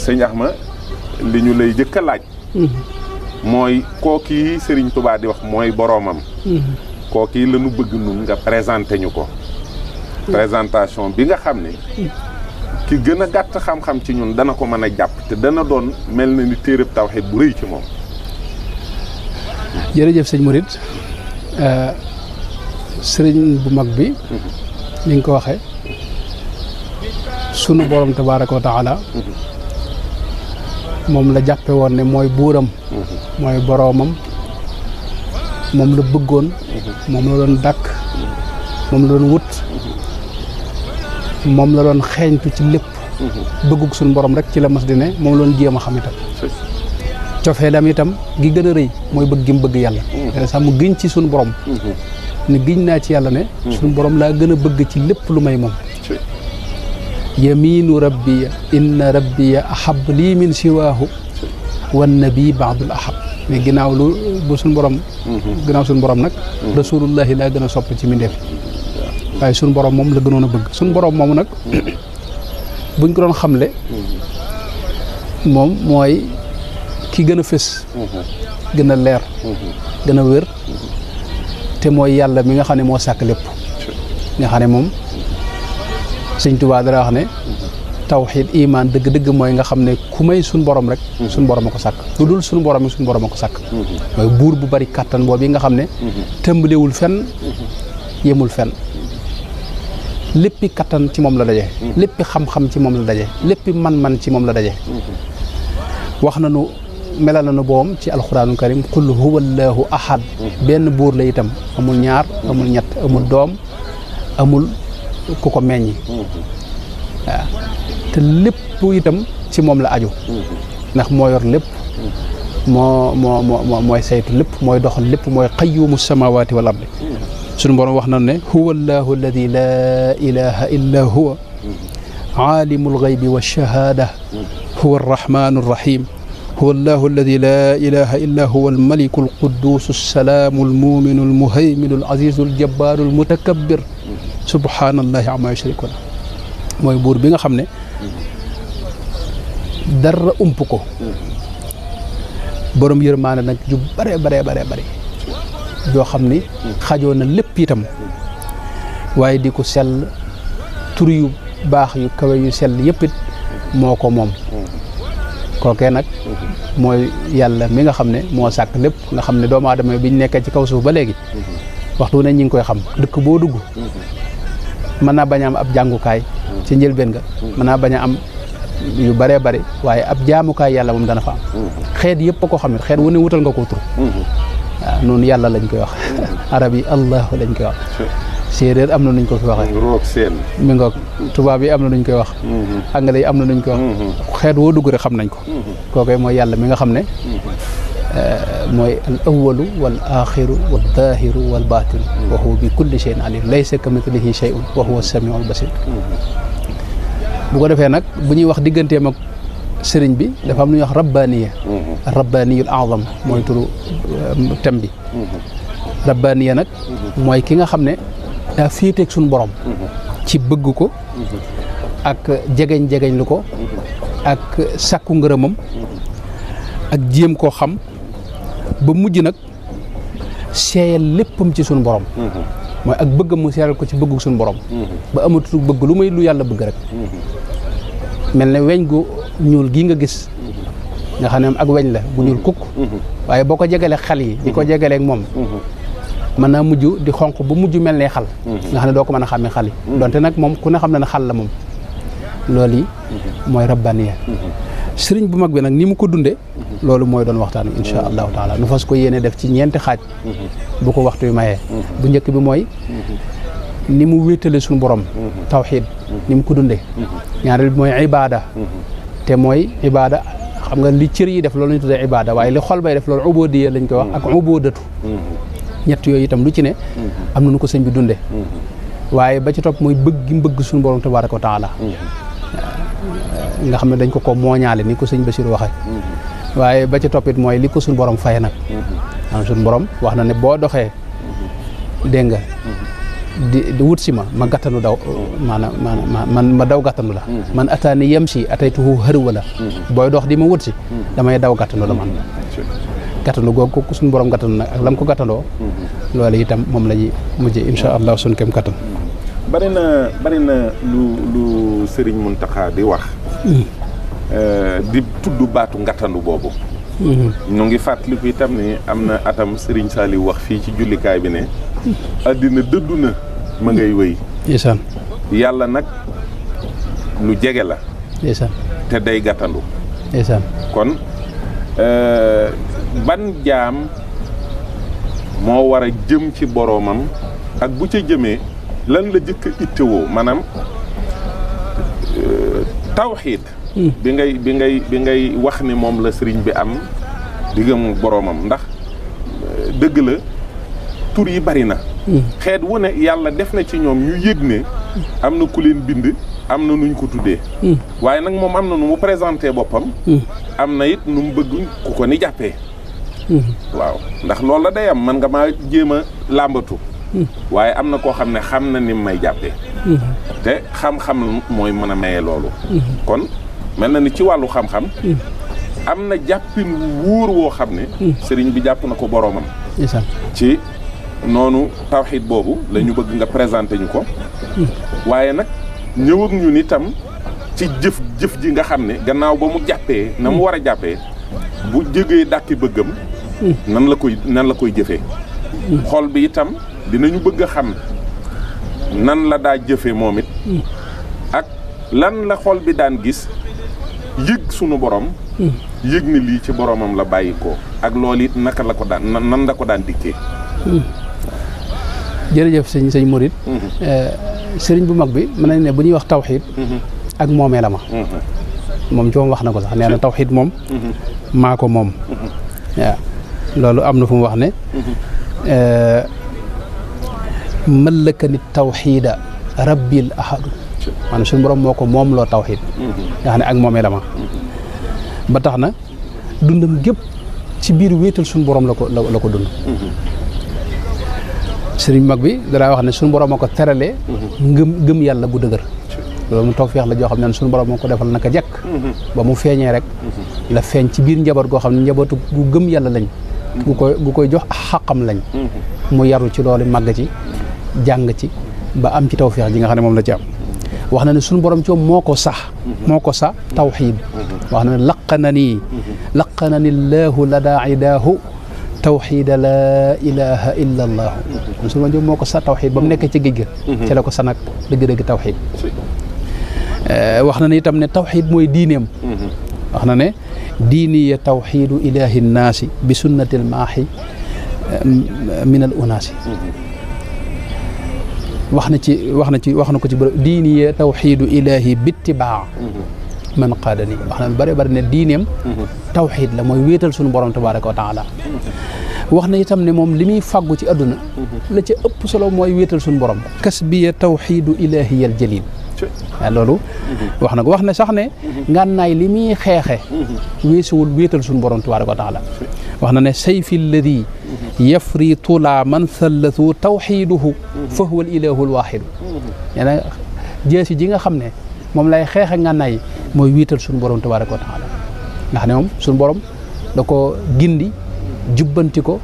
sëñ Axma li ñu lay jëkk a laaj mooy kookii Serigne Touba di wax mooy boroomam kookii la ñu bëgg nun nga présenté ñu ko présentation bi nga xam ne ki gën a gàtt xam-xam ci ñun dana ko mën a jàpp te dana doon mel na ni téereb tawhid bu rëy ci moom. jërëjëf sëñ Murid sëriñ bu mag bi ni nga ko waxee sunu borom tabaaraka wa taala moom la jàppe woon ne mooy buuram mooy boroomam moom la bëggoon moom la doon dàkk moom la doon wut moom la doon xeeñtu ci lépp bëggug suñu borom rek ci la mas di ne moom la doon jéem a xam itam cofeelam itam gi gën a rëy mooy bëgg gi mu bëgg yàlla te sax mu giñ ci suñu borom ne giñ naa ci yàlla ne suñu borom laa gën a bëgg ci lépp lu may moom yaminu rabbiya inna rabbiya ahab lii min siwaahu wan nabi baadul ahab mais ginnaaw lu bu suñu borom ginnaaw suñu borom nag rasulullahi laa gën a sopp ci mindeef waaye suñu borom moom la gënoon a bëgg suñu borom moomu nag buñ ko doon xamle moom mooy ki gën a fës gën a leer gën a wér te mooy yàlla mi nga xam ne moo sàkk lépp nga xam ne moom sëñ Tuubaa dara wax ne tawxiid iman dëgg-dëgg mooy nga xam ne ku may suñ borom rek suñ borom a ko sàkk lu dul suñ borom yi suñ borom a ko sàkk mooy buur bu bari kàttan boobu yi nga xam ne tëmbalewul fenn yemul fenn léppi kattan ci moom la daje léppi xam-xam ci moom la daje léppi man-man ci moom la daje wax nañu melal nañu boom ci alxuraanul karim qul huwa allahu ahad benn buur la itam amul ñaar amul ñett amul doom amul ku ko meññi waaw te lépp itam ci moom la aju ndax moo yor lépp mooy saytu lépp mooy doxal lépp mooy qayyumu samawati wal ardi suñu borom wax na ne huwa allahu alladi laa ilaha illa huwa aalimul ghaybi wa shahada huwa arrahmanu arrahim huwa allahu alladi laa ilaha illa huwa almaliku alquddus alsalaamu almuminu almuhayminu alazizu aljabbaru almutakabbir subhanallahi amma yushrikun mooy buur bi nga xam ne dara ump ko borom yërmaane nag ju bare joo xam ni xajoo na lépp itam waaye di ko sell tur yu baax yu kawe yu sell yëpp it moo ko moom kookee nag mooy yàlla mi nga xam ne moo sàkk lépp nga xam ne doomu aadama biñ nekkee ci kaw suuf ba léegi waxtu ne ñi ngi koy xam dëkk boo dugg mën naa bañ a am ab jàngukaay ci njëlbeen nga mën naa bañ a am yu bëree bëri waaye ab jaamukaay yàlla moom dana fa am xeet yëpp a ko xam ne xeet wu ne wutal nga ko tur waaw noonu yàlla lañ koy wax arab yi allah lañ koy wax séeréer am na nuñ ko fi waxee roog seen mi nga tubaab yi am na nuñ koy wax anglais yi am na nuñ koy wax xeet woo dugg rek xam nañ ko kookoy mooy yàlla mi nga xam ne mooy al awalu wal axiru wal daahiru wal baatinu wa huwa bi kulli shay'in alim laysa kamithlihi shay'un wa huwa samiul basir bu ko defee nag bu ñuy wax digganteem ak sëriñ bi dafa am lu ñuy wax rabbaniya rabbaniyul azam mooy turu tem bi rabbaniya nag mooy ki nga xam ne daa féeteeg suñu borom ci bëgg ko ak jegeñ lu ko ak sàkku ngërëmam ak jéem koo xam ba mujj nag seeyal léppam ci suñu borom mooy ak bëggam mu seeyal ko ci bëggu suñu borom ba amatul bëgg lu may lu yàlla bëgg rek mel ne weñ gu ñuul gii nga gis nga xam ne ak weñ la bu ñuul kukk waaye boo ko jegalee xal yi di ko jegaleeg moom mën naa mujj di xonq bu mujj mel ne xal nga xam ne doo ko mën a xàmmee xal yi donte nag moom ku ne xam na ne xal la moom loolu yi mooy rabbaniya sëriñ bu mag bi nag ni mu ko dunde loolu mooy doon waxtaan wi insha allahu taala nu fas ko yéene def ci ñeenti xaaj bu ko waxtu wi mayee bu njëkk bi mooy ni mu wéetale suñu borom tawxiid ni mu ko dundee ñaareel bi mooy ibaada te mooy ibaada xam nga li cër yi def loolu lañu tuddee ibaada waaye li xol bay def loolu ubudiya lañ koy wax ak ubudatu ñett yooyu itam lu ci ne am na nu ko sëñ bi dundee waaye ba ci topp mooy bëgg gi mbëgg suñu borom tabaaraka wa taala nga xam ne dañ ko mooñaale ni ko sëñ Basiru waxee waaye ba ci toppit mooy li ko suñu borom fay nag am suñu borom wax na ne boo doxee dégg nga di wut si ma gàttanu daw man ma daw gàttanu la man ataani yamshi ataytuhu harwala booy dox di ma wut si damay daw gàttanu la man gàttanu googu ko suñu borom gàttanu nag ak lam ko gàttandoo loolu itam moom la ñuy mujjee insha allah suñ kem kattan bari na lu Serigne Mountakha di wax di tudd baatu ngàttandu boobu ñu ngi fàttaliku itam ni am na atam Serigne Saliou wax fii ci jullikaay bi ne àddina dëddu na ma ngay wéy ndeysaan yàlla nag lu jege la ndeysaan te day gàttandu ndeysaan kon ban jaam moo war a jëm ci boroomam ak bu ca jëmee lan la jëkk a ittewoo maanaam tawxiid bi ngay wax ni moom la sëriñ bi am diggam boroomam ndax dëgg la tur yi bari na xeet wu ne yàlla def na ci ñoom ñu yëg ne am na ku leen bind am na nuñ ko tuddee waaye nag moom am na nu mu présenté boppam am na it nu mu bëgg ku ko ni jàppee waaw ndax loolu la day am man nga maa jéem a làmbatu waaye am na koo xam ne xam na ni may jàppee te xam-xam mooy mën a maye loolu kon mel na ni ci wàllu xam-xam am na jàppin wóor woo xam ne sëriñ bi jàpp na ko boroomam ci noonu tawxiid boobu la ñu bëgg nga présenté ñu ko waaye nag ñëw ak ñun itam ci jëf ji nga xam ne gannaaw ba mu jàppee na mu war a jàppee bu jógee dàkki bëggam nan la koy jëfee xol bi itam dinañu bëgg a xam nan la daa jëfe moom it ak lan la xol bi daan gis yëg sunu borom yëg ni lii ci boromam la bàyyi ko ak loolu it naka la ko daan nan la ko daan dikkee jërëjëf sëñ Murid sëriñ bu mag bi mën nañ ne bu ñuy wax tawxiid ak moomee la ma moom ci moom wax na ko sax nee na tawxiid moom maa ko moom waaw loolu am na fu mu wax ne mallaka nit tawxiida rabbil ahadu maanaam suñu borom moo ko moom loo tawxiid nga xam ne ak moomee la ma ba tax na dundam gépp ci biir wéetal suñu borom la ko dund sëriñ mag bi danaa wax ne suñu borom moo ko teralee gëm yàlla bu dëgër loolu mu tawfeex la joo xam ne suñu borom moo ko defal naka jekk ba mu feeñee rek la feeñ ci biir njaboot goo xam ne njabootu gu gëm yàlla lañ gu koy jox xaqam lañ mu yaru ci loolu màgg ci jàng ci ba am ci tawfeex ji nga xam ne moom la ci am wax na ne suñu borom ci moom moo ko sax tawxiid wax na ne laqana ni llaahu ladaa idaahu tawxiida laa ilaha illa allaahu suñu borom moo ko sax tawxiid ba mu nekk ci géej ga ci la ko sa nag dëgg-dëgg tawxiid wax na ne itam ne tawxiid mooy diineem wax na ne diiniya tawxiidu ilaahi nnaasi bi sunnatil maaxi min al unaasi wax na ko ci bërëb diiniya tawxiidu ilaahi bittibaa man qaadani wax na bari ne diineem tawxiid la mooy wéetal suñu borom tabaaraka wa taala wax na itam ne moom li muy fàggu ci àdduna la ca ëpp solo mooy wéetal suñu borom kasbiya tawxiidu ilaahiyal jaliil waaw loolu wax na sax ne ngànnaay li muy xeexe weesuwul wéetal suñu borom tabaaraka wa taala wax na ne sayfi alladi yafri tula man thallathu tawxiiduhu fa huwa al ilaahu al waaxidu nee na jeesi ji nga xam ne moom lay xeexe ngànnaay mooy wéetal suñu borom tabaaraka wa taala ndax ne moom suñu borom da ko gindi jubbanti ko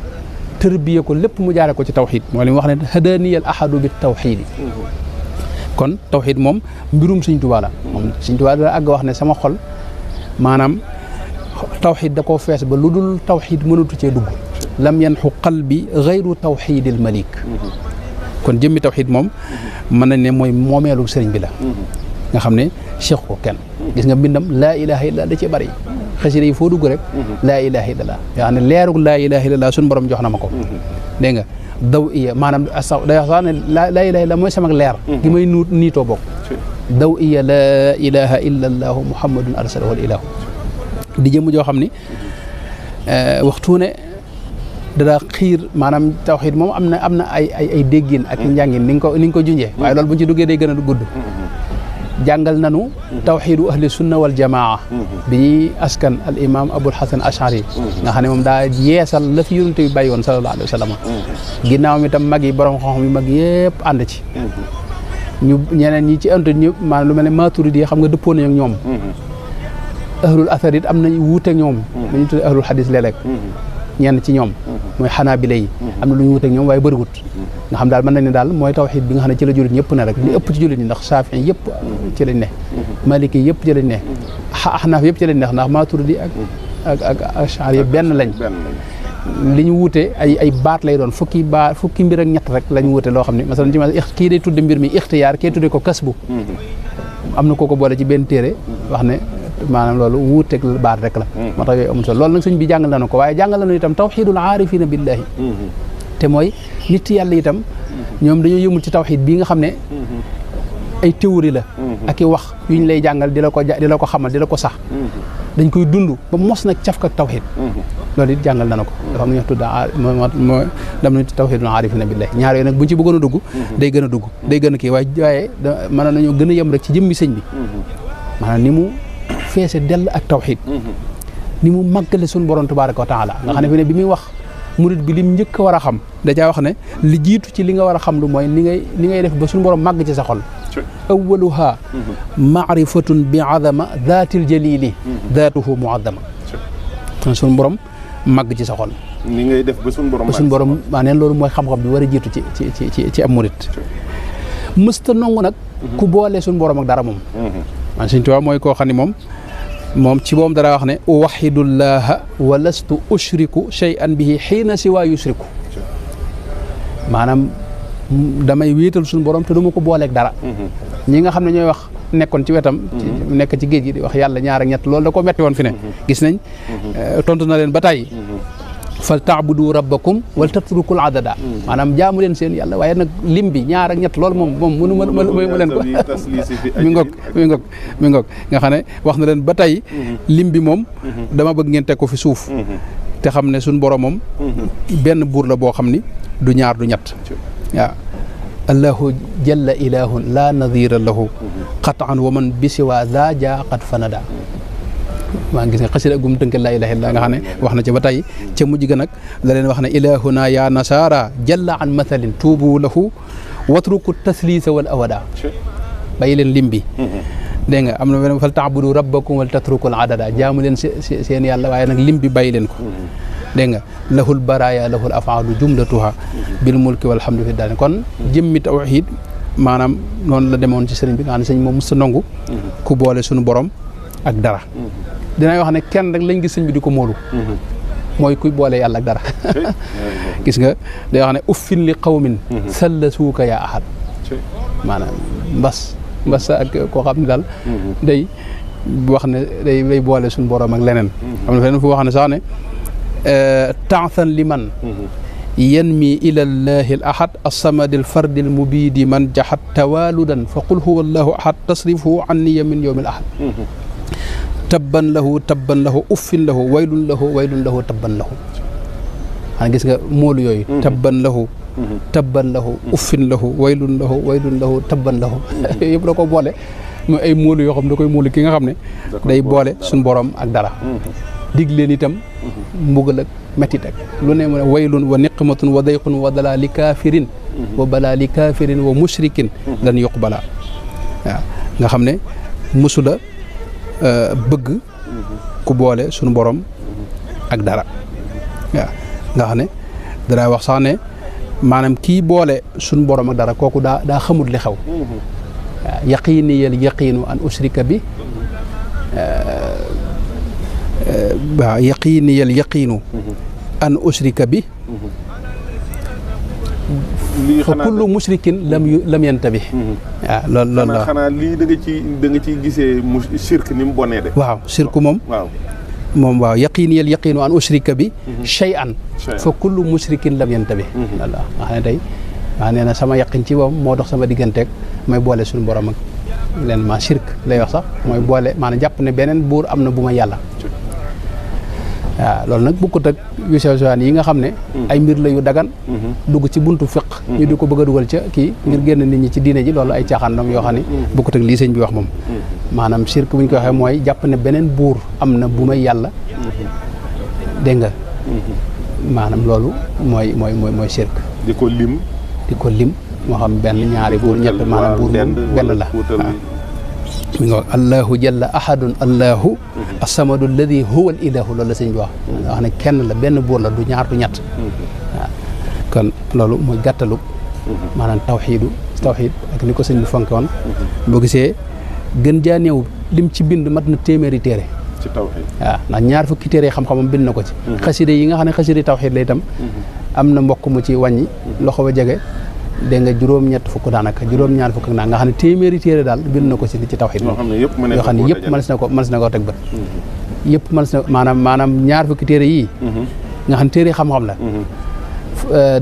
tërbiye ko lépp mu jaare ko ci tawxiid moo li mu wax ne hadaniyal ahadu bi tawxiidi kon tawxiid moom mbirum Sëñ Tuubaa la moom Sëñ Tuubaa da àgg wax ne sama xol maanaam tawxiid da koo fees ba lu dul tawxiid mënatu cee dugg lam yanxu qalbi gayru tawxiidil malik kon jëmmi tawxiid moom mën nañ ne mooy moomeelu sëriñ bi la nga xam ne cheikh ko kenn gis nga mbindam laa ilaha illallah da cee bari xasida yi foo dugg rek laa ilaha illallah yoo xam ne leerug laa ilaha illallah suñu borom jox na ma ko dégg nga daw iya maanaam day wax sax ne laa ilaha illallah mooy sama leer gi may niitoo bokk daw iya laa ilaha illallahu muhammadun arsalahu al ilahu di jëm joo xam ni waxtu ne dada xiir maanaam tawxiid moom am na ay déggin ak njàngin ni nga ko junjee waaye loolu bu ñu ci duggee day gën a gudd jàngal nanu tawxiidu ahli sunna wal jamaa bi ñuy askan al imam Abul Hasan Ashari nga xam ne moom daa yeesal la fi yonent bi bàyyi woon sallallahu alayhi wa sallam ginnaaw mi tam mag yi borom xam-xam yu mag yëpp ànd ci ñu ñeneen ñi ci ant ñëpp maanaam lu mel ne Maturidi xam nga dëppoo nañu ak ñoom ahlul athar it am nañ wuuteeg ñoom dañu tuddee ahlul hadis léeg-léeg ñenn ci ñoom mooy xanaabila yi am na lu ñu wuuteeg ñoom waaye bëriwut nga xam daal mën nañ ne daal mooy tawxiid bi nga xam ne ci la jullit ñëpp ne rek li ëpp ci jullit ñi ndax Saafi'i yëpp ci lañ ne Maliki yëpp ci lañ ne Ahnaaf yëpp ci lañ ne ndax Maturidi ak Ash'ari yëpp benn lañ li ñu wuute ay baat lay doon fukki mbir ak ñett rek lañ wuute loo xam ne masalan ci kii day tudde mbir mi ixtiyaar kii tudde ko kasbu am na kooko boole ci benn téere wax ne maanaam loolu wuuteeg baat rek la moo tax yooyu amul solo loolu nag sëñ bi jàngal nañu ko waaye jàngal nañu itam tawxiidul aarifina billahi te mooy nit yàlla itam ñoom dañoo yëmul ci tawxiid bii nga xam ne ay théorie la ak i wax yuñ lay jàngal di la ko xamal di la ko sax dañ koy dund ba mos nag caf ak tawxiid loolu it jàngal nañu ko dafa am ñu tudd moo dam nañu tawxiidul aarifina billahi ñaar yooyu nag buñ ci bëggoon a dugg day gën a kii waaye mën nañoo gën a yem rek ci jëmmi sëñ bi maanaam ni mu feese dell ak tawxiid ni mu màggale suñu borom tabaaraka wa taala nga xam ne fi ne bi muy wax murid bi lim njëkk a war a xam da caa wax ne li jiitu ci li nga war a xam lu mooy ni ngay def ba suñu borom màgg ci sa xol awaluha maarifatun bi azama daatil jalili daatuhu muazama suñu borom màgg ci sa xol ni ngay def ba suñu borom maa neen loolu mooy xam-xam bi war a jiitu ci am murid mësta nongu nag ku boole suñu borom ak dara moom man Sëñ Tuubaa mooy koo xam ne moom ci moom dara wax ne uwaxidullaha wa lastu ushriku shay'an bihi xiina siwa yushriku maanaam damay wéetal suñu borom te du ma ko booleeg dara ñi nga xam ne ñooy wax nekkoon ci wetam nekk ci géej gi di wax yàlla ñaar ak ñett loolu da ko metti woon fi ne gis nañ tontu na leen ba tey fal taabudu rabbakum wal tatrukul adada maanaam jaamu leen seen yàlla waaye nag lim bi ñaar ak ñett loolu moom mënu ma leen ko mi ngoog nga xam ne wax na leen ba tey lim bi moom dama bëgg ngeen teg ko fi suuf te xam ne suñ borom moom benn buur la boo xam ni du ñaar du ñett waaw allahu jalla ilahun la nadira lahu qataan wa man bisiwa za ja qad fanada maa ngi gis nga xasida gum tënk laa ilaaha illa nga xam ne wax na ci ba tey ca mujj ga nag la leen wax ne ilahuna ya nasara jalla an mathalin tuubu lahu watruku taslisa wal awada bàyyi leen lim bi dégg nga am na benn fal taabudu rabbakum wal tatrukul adada jaamu leen seen yàlla waaye nag lim bi bàyyi leen ko dégg nga lahul baraya lahul afaalu jumlatuha bil mulki walhamdu fi daal kon jëmmi tawxiid maanaam noonu la demoon ci sëriñ bi nga xam ne sëñ moom mos a nangu ku boole suñu borom ak dara dinay wax ne kenn rek lañ gis sëñ bi di ko móolu mooy kuy boole yàlla ak dara gis nga day wax ne uffin li qawmin salla suuka yaa ahad maanaam mbas ak koo xam ne daal day wax ne day boole suñu borom ak leneen xam ne feneen fu wax ne sax ne taathan liman yanmi ila llahi al ahad as-samad al fard al mubid man jahat tawaludan fa qul huwa allahu ahad tasrifuhu anni min yawm al ahad tabban lahu uffin lahu waylun lahu tabban lahu xanaa gis nga moolu yooyu tabban lahu uffin lahu waylun lahu tabban lahu yëpp da ko boole mooy ay moolu yoo xam da koy moolu ki nga xam ne day boole suñ borom ak dara dig leen itam mbugal ak mettit ak lu ne mu ne waylun wa niqmatun wa dayqun wa dalaa li kaafirin wa balaa li kaafirin wa mushrikin lan yuqbala waaw nga xam ne musula bëgg ku boole suñu borom ak dara waaw nga xam ne dara wax sax ne maanaam kii boole suñu borom ak dara kooku daa xamut li xew waaw yaqiini yal yaqiinu an ushrika bi waaw yaqiini yal yaqiinu an ushrika bi fa kullu mushrikin lam yantabi waaw loolu la xanaa lii da nga ci gisee shirk ni mu bonee de waaw shirk moom waaw yaqiin yal yaqiinu an ushrika bi shay'an fa kullu mushrikin lam yantabi walla nga xam ne tey waa nee na sama yaqin ci moom moo dox sama digganteeg may boole suñu borom ak leen ma shirk lay wax sax mooy boole maanaam jàpp ne beneen buur am na bu ma yàlla waaw loolu nag bokkut ak yu sew sewaan yi nga xam ne ay mbir la yu dagan dugg ci buntu fiq ñu di ko bëgg a dugal ca kii ngir génn nit ñi ci diine ji loolu ay caaxaan dam yoo xam ne bokkut ak lii sëñ bi wax moom maanaam shirk bu ñu ko waxee mooy jàpp ne beneen buur am na bu may yàlla dégg nga maanaam loolu mooy shirk di ko lim moo xam benn ñaari buur ñett maanaam buur benn la mi nga wax allahu jalla ahadun allahu asamadu alladi huwa al ilahu loolu la sëñ bi wax ne kenn la benn buur la du ñaar du ñett waaw kon loolu mooy gàttalu maanaam tawxiid ak ni ko sëñ bi fonke woon boo gisee gën jaa néew lim ci bind mat na téeméeri téere ci tawxiid waaw ndax ñaar fukki téere xam-xamam bind na ko ci xaside yi nga xam ne xaside tawxiid la itam am na mbokk mu ci wàññi loxo ba jege dégg nga juróom-ñett fukk daanaka juróom-ñaar fukk naa nga xam ne téeméeri téere daal bind na ko ci tawxiid yoo xam ne yëpp mënees na koo teg bët yëpp mënees na maanaam ñaar fukki téere yii nga xam ne téere xam-xam la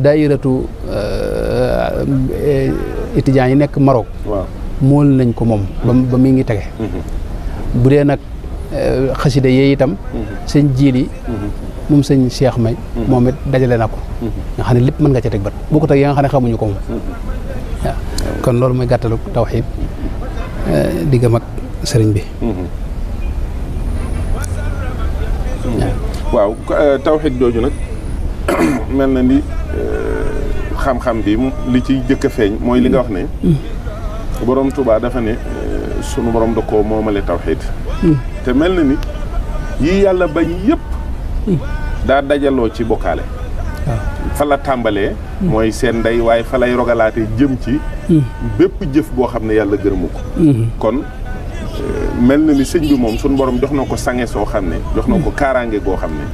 daayiratu étudiants yi nekk Maroc mool nañ ko moom ba mi ngi tege bu dee nag xasida yee itam sëñ jiili moom sëñ Cheikh May moom it dajale na ko nga xam ne lépp mën nga ca teg bët bu ko teg ya nga xam ne xamuñu ko moom waaw kon loolu mooy gàttalu tawxiid diggam ak sëriñ bi waaw tawxiid jooju nag mel na ni xam-xam bi li ci jëkk a feeñ mooy li nga wax ne borom Tuubaa dafa ne sunu borom da koo moomale tawxiid te mel na ni yii yàlla bañ yëpp daa dajaloo ci bokkaale fa la tàmbalee mooy seen ndey waaye fa lay rogalaate jëm ci bépp jëf boo xam ne yàlla gërëmu ko kon mel na ni sëñ bi moom suñu borom jox na ko sange soo xam ne jox na ko kaaraange goo xam ne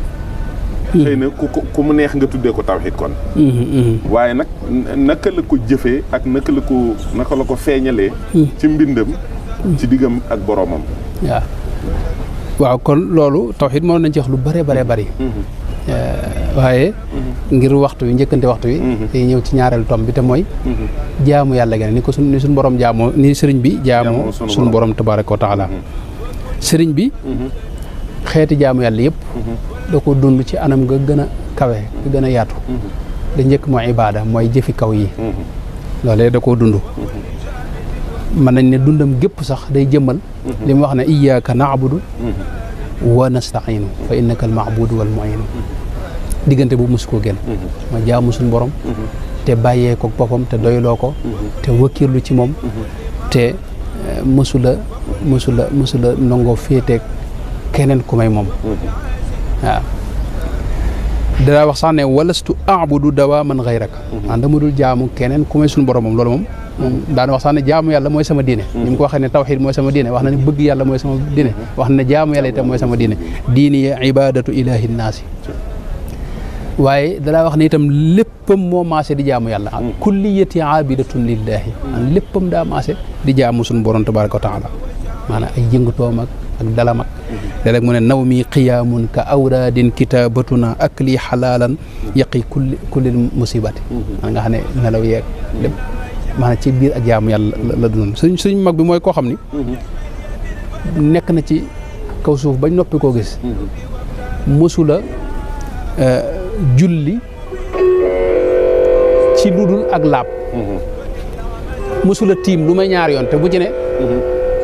xëy na ku mu neex nga tuddee ko tawxiid kon waaye nag naka la ko jëfee ak naka la ko feeñalee ci mbindam ci diggam ak boroomam waaw kon loolu tawxiid moo nañ ci wax lu bëree bari waaye ngir waxtu wi njëkkante waxtu wi day ñëw ci ñaareelu tom bi te mooy jaamu yàlla gene ni suñu borom jaamoo ni sëriñ bi jaamoo suñu borom tabaaraka wa taala sëriñ bi xeeti jaamu yàlla yëpp da ko dund ci anam nga gën a kawe nga gën a yaatu da njëkk mooy ibaada mooy jëfi kaw yi loolee da koo dund mën nañ ne dundam gépp sax day jëmmal li mu wax ne iyyaka na'budu wa nasta'inu fa innaka al-ma'budu wal mu'inu diggante bu mosu koo génn mooy jaamu suñu borom te bàyyee ko boppam te doyloo ko te wëkkirlu ci moom te mësula nangoo féeteeg keneen ku may moom waaw danaa wax sax ne walastu a'budu dawaaman ghayraka dama dul jaamu keneen ku may suñu borom moom loolu moom daana wax sax ne jaamu yàlla mooy sama diine ni mu ko waxee ne tawxiid mooy sama diine wax na ne bëgg yàlla mooy sama diine wax na ne jaamu yàlla itam mooy sama diine diini ibadatu ilahi naasi waaye danaa wax ne itam léppam moo maase di jaamu yàlla kulliyati abidatun lillahi léppam daa maase di jaamu suñu borom tabaraka wa taala maanaam ay yëngutoom ak dalam ak léeg-léeg mu ne naw mi qiyaamun ka awraadin kitaabatuna ak lii xalaalan yaqi kullil musibati nga xam ne nelaw yeeg lépp maanaam ci biir ak jaamu yàlla la doon suñ mag bi mooy koo xam ni nekk na ci kaw suuf bañ noppi koo gis mësula julli ci ludul ak laab mësula tiim lu may ñaar yoon te bu ci ne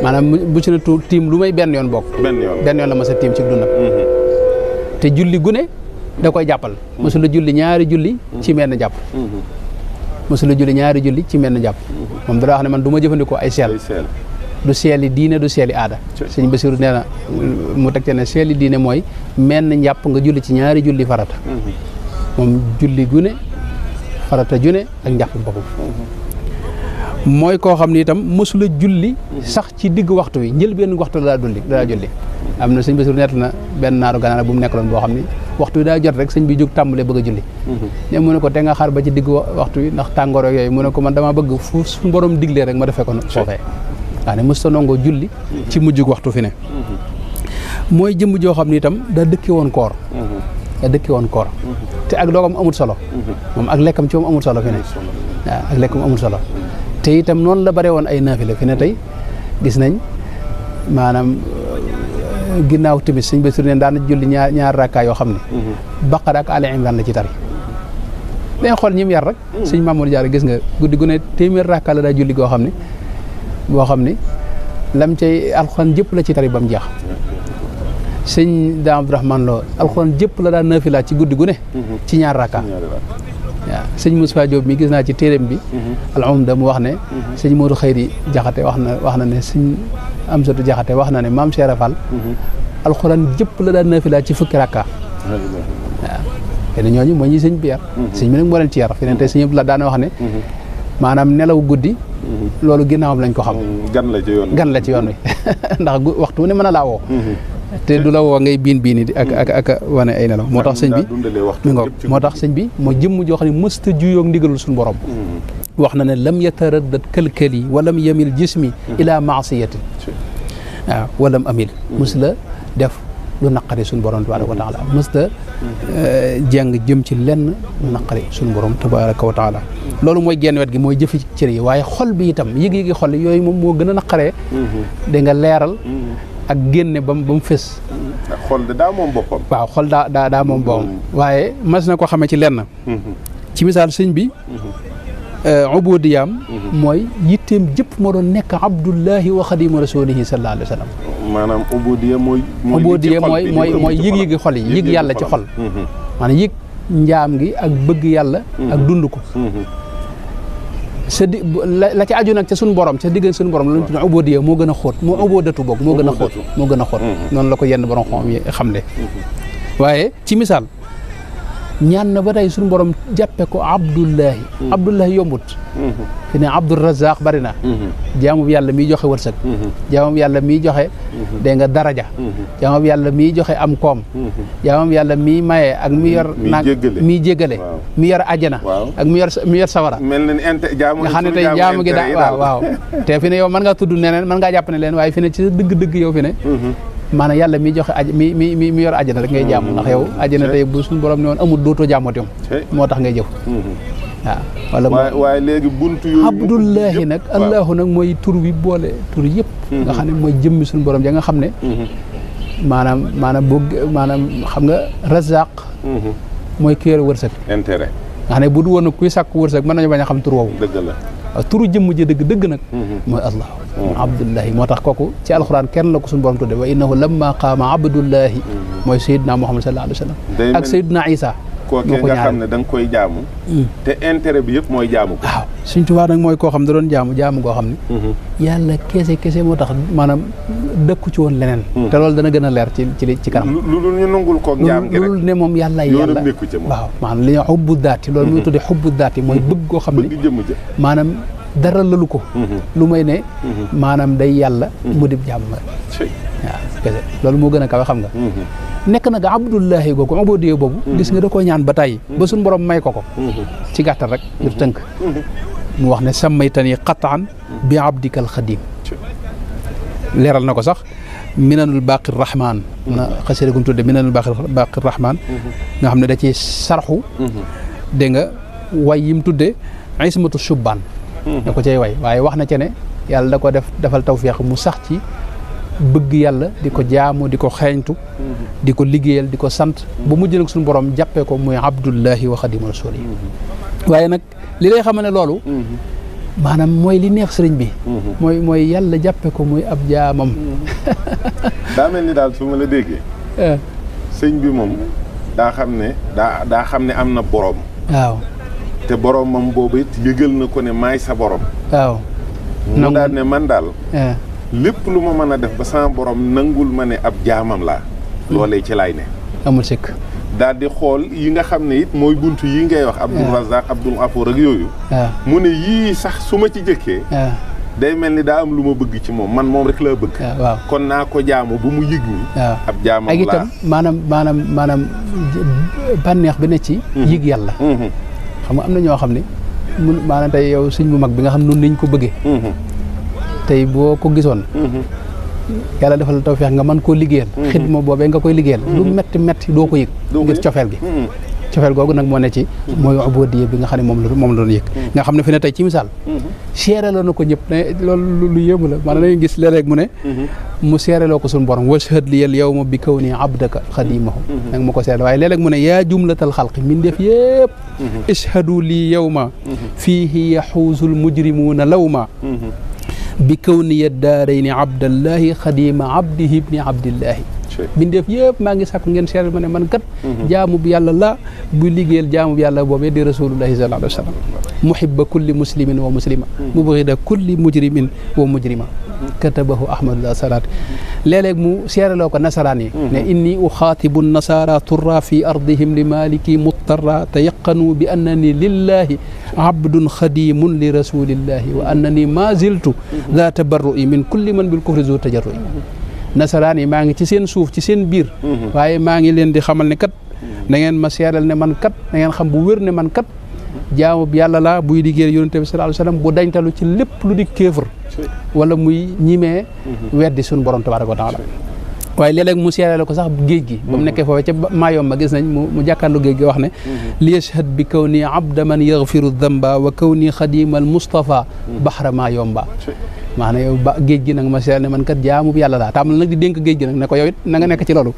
maanaam bu ci ne tiim lu may benn yoon bokk benn yoon la ma sa tiim ci dundam te julli gune da koy jàppal mësula julli ñaari julli ci menn jàpp mësula julli ñaari julli ci menn jàpp moom dara wax ne man du ma jëfandikoo ay seel du seeli diine du seeli aada sëñ Basiru nee na mu teg te ne seeli diine mooy menn njàpp nga julli ci ñaari julli farata moom julli gune farata june ak njàpp boppam mooy koo xam ne itam mësula julli sax ci digg waxtu wi njël benn waxtu la daa julli am na sëñ Basiru nett na benn naaru ganaar bu mu nekk loon boo xam ne waxtu wi daa jot rek sëñ bi jóg tàmbalee bëgg a julli ne mu ne ko te nga xaar ba ci digg waxtu wi ndax tàngoor yooyu mu ne ko man dama bëgg fu suñu borom diglee rek ma defee ko foofee waa ne mos ta nangoo julli ci mujjug waxtu fi ne mooy jëmm joo xam ne itam daa dëkke woon koor te ak doogam amul solo moom ak lekkam ci moom amul solo fi ne waaw ak lekkam amul solo te itam noonu la bare woon ay naafila fi ne tey gis nañ maanaam ginnaaw timis sëñ Bassirou neen daana julli ñaar rakkaa yoo xam ne Baqara ak Ali Imran la ci tari dañ xool ñi mu yar rek sëñ Mamour Diarra gis nga guddi gu ne téeméer rakkaa la daa julli boo xam ne lam cay alxuraan jëpp la ci tari ba mu jeex sëñ Daam Abdourahmane Lo alxuraan jëpp la daa naafila ci guddi gu ne ci ñaar rakkaa waaw sëñ Moussa Diop mi gis naa ci téeréem bi al-Umda mu wax ne sëñ Modou Khayri Jaxate wax na ne sëñ Amsatu Jaxate wax na ne maam Cheikh Fall alxuraan jëpp la daan naafila ci fukki rakka waaw te ñooñu mooy ñi sëñ bi yar sëñ bi nag moo leen ci yar fi ne tey sëñ bi la daana wax ne maanaam nelaw guddi loolu ginnaawam lañ ko xam gan la ci yoon wi ndax waxtu ne mën a laa woo te du la woo ngay biini di ak wane ay nelaw moo tax sëñ bi mi ngoog moo tax sëñ bi moo jëmm joo xam ne mësta juyoog ndigalul suñu borom wax na ne lam yataraddad kalkali walam yamil jismi ila maasiyatin waaw walam amil mës la def lu naqari suñu borom tabaraka wa taala mës la jàng jëm ci lenn lu naqari suñu borom tabaraka wa taala loolu mooy genn wet gi mooy jëfi cër yi waaye xol bi itam yëg-yëgi xol yooyu moom moo gën a naqaree da nga leeral ak génne ba mu fës xol daa moom boppam waaw xol daa moom boppam waaye mas na ko xamee ci lenn ci misaal sëñ bi ubudiyaam mooy yitteem jëpp moo doon nekk abdullahi wa xadimu rasulihi sallallahu alayhi wa sallam maanaam ubudiya mooy yëg-yëgi xol yi yëg yàlla ci xol maanaam yëg njaam gi ak bëgg yàlla ak dund ko la ci aju nag ca suñu borom ca diggan suñu borom lañ tudd ubudiya moo gën a xóot moo ubudatu boog moo gën a xóot noonu la ko yenn borom xam ne waaye ci misaal ñaan na ba tey suñu borom jàppe ko abdullahi yombut fi ne abdourazaq bari na jaamu bi yàlla miy joxe wërsëg jaamu bi yàlla miy joxe dégg nga daraja jaamu bi yàlla miy joxe am koom jaamu bi yàlla miy maye ak mi yor miy jéggale mi yor ajjana ak mi yor sawara nga xam ne tey jaamu gi waaw te fi ne yow mën ngaa tudd neneen mën ngaa jàpp ne leen waaye fi ne ci dëgg-dëgg yow fi ne maanaam yàlla mi joxe mi yor àjjana rek ngay jaamu ndax yow àjjana tey bu suñu borom ne woon amul dootoo jaamooti moo tax ngay jëf waaw waaye léegi buntu yooyu abdullahi nag allahu nag mooy tur wi boole tur yëpp nga xam ne mooy jëmmi suñu borom ja nga xam ne maanaam xam nga razaq mooy ki yor wërsëg intérêt nga xam ne bu du woon kuy sàkk wërsëg mën nañu bañ a xam tur woowu dëgg la waaw turu jëmm ji dëgg nag mooy allah abdullahi moo tax kooku ci alxuraan kenn la ko suñu borom tudde wa innahu lamma qaama abdullahi mooy sayyidina muhammad sallallahu alayhi wa sallam ak sayyidina isa kooku nga xam ne da nga koy jaamu te intérêt bi yëpp mooy jaamu ko waaw Sëñ Tuubaa nag mooy koo xam da doon jaamu koo xam ne yàlla kese moo tax maanaam dëkku ci woon leneen te loolu dana gën a leer ci kanam lu ñu nangul koog jaam gi rek loolu ne moom yàlla waaw maanaam li ñuy xubbu daati loolu muy tudde xubbu daati mooy bëgg koo xam ne maanaam dara lalu ko lu may ne maanaam day yàlla mu dib jàmm waaw kese loolu moo gën a kawe xam nga nekk nag abdullahi googu ubudiyya boobu gis nga da koo ñaan ba tàyyi ba suñu borom may ko ci gàttal rek ngir tënk mu wax ne sammaytani qataan bi abdikal xadim leeral na ko sax minanul baqir rahman na xasida gum tudde minanul baqir rahman nga xam ne da ci sarxu dégg nga way yim tudde ismatu subbaan da ko cay way waaye wax na ca ne yàlla da ko defal tawfiq mu sax ci bëgg yàlla di ko jaamu di ko xeeñtu di ko liggéeyal di ko sant ba mujj nag suñu borom jàppee ko muy abdullahi wa xadimu rasuli waaye nag li lay xamal ne loolu maanaam mooy li neex sëriñ bi mooy yàlla jàppee ko muy ab jaamam daa mel ni daal su ma la déggee sëñ bi moom daa xam ne am na borom waaw te boromam boobu it yëgal na ko ne maay sa borom waaw mu daal ne man daal lépp lu ma mën a def ba sama borom nangul ma ne ab jaamam laa loolee ci laay ne amul sikk daal di xool yi nga xam ne it mooy buntu yi ngay wax Abdul Razaq Abdul Ghafuur ak yooyu mu ne yii sax su ma ci jëkkee day mel ni daa am lu ma bëgg ci moom rek laa bëgg waaw kon naa ko jaamu bu mu yëg ni ab jaamam laa ak itam maanaam bànneex bi ne ci yëg yàlla xam nga am na ñoo xam ne maanaam tey yow sëñ bu mag bi nga xam nun niñ ko bëggee tey boo ko gisoon yàlla defal la tawfeex nga mën koo liggéeyal xidma boobee nga koy liggéeyal lu metti doo ko yëg ngir cofeel gi cofeel googu nag moo ne ci mooy ubudiyya bi nga xam ne moom la doon yëg nga xam ne fi ne tey ci misaal seereloo na ko ñëpp ne loolu lu yéemu la maanaam dañuy gis léeg-léeg mu ne mu seereloo ko suñu borom washhad li al yawma bi kawni abdaka xadimahu nag ma ko seerel waaye léeg-léeg mu ne yaa jumlatal xalqi min def yëpp ishhadu lii yawma fiihi yaxuusul mujrimuuna lawma bi kawni daarayni abdallahi xadima abdihi ibni abdillahi bindeef yëpp maa ngi sàkku ngeen seeral ma ne man kat jaamu bi yàlla la buy liggéeyal jaamu bi yàlla boobee di rasulullahi sallallahu alayhi wa sallam muhibba kulli muslimin wa muslima mubghida kulli mujrimin wa mujrima katabahu ahmadullah salaat léeg-léeg mu seeraloo ko nasaraan yi ne inni uxaatibu nasara turra fi ardihim li maliki muttarra tayaqanu bi annani lillahi abdun xadimun li rasulillahi wa annani ma ziltu daa tabarru'i min kulli man bil kufri zu tajarru'i nasaraan yi maa ngi ci seen suuf ci seen biir waaye maa ngi leen di xamal ne kat da ngeen ma seeral ne man kat da ngeen xam bu wér ne man kat jaamu bi yàlla laa buy liggéeyal yonent bi sallallahu alayhi wasallam bu dañtalu ci lépp lu di kéefër wala muy ñimee weddi suñu borom tabaaraka wa taala waaye léeg-léeg mu seerale ko sax géej gi ba mu nekkee foofee ca Maayomba gis nañ mu jàkkaarlu géej gi wax ne li yashhad bi kaw nii abda man yaghfiru dhanba wa kaw nii xadimal Mustafa bahra Maayomba maanaam yow ba géej gi nag ma seeral ne man kat jaamu yàlla laa tàmbal nag di dénk géej gi nag ne ko yow it na nga nekk ci loolu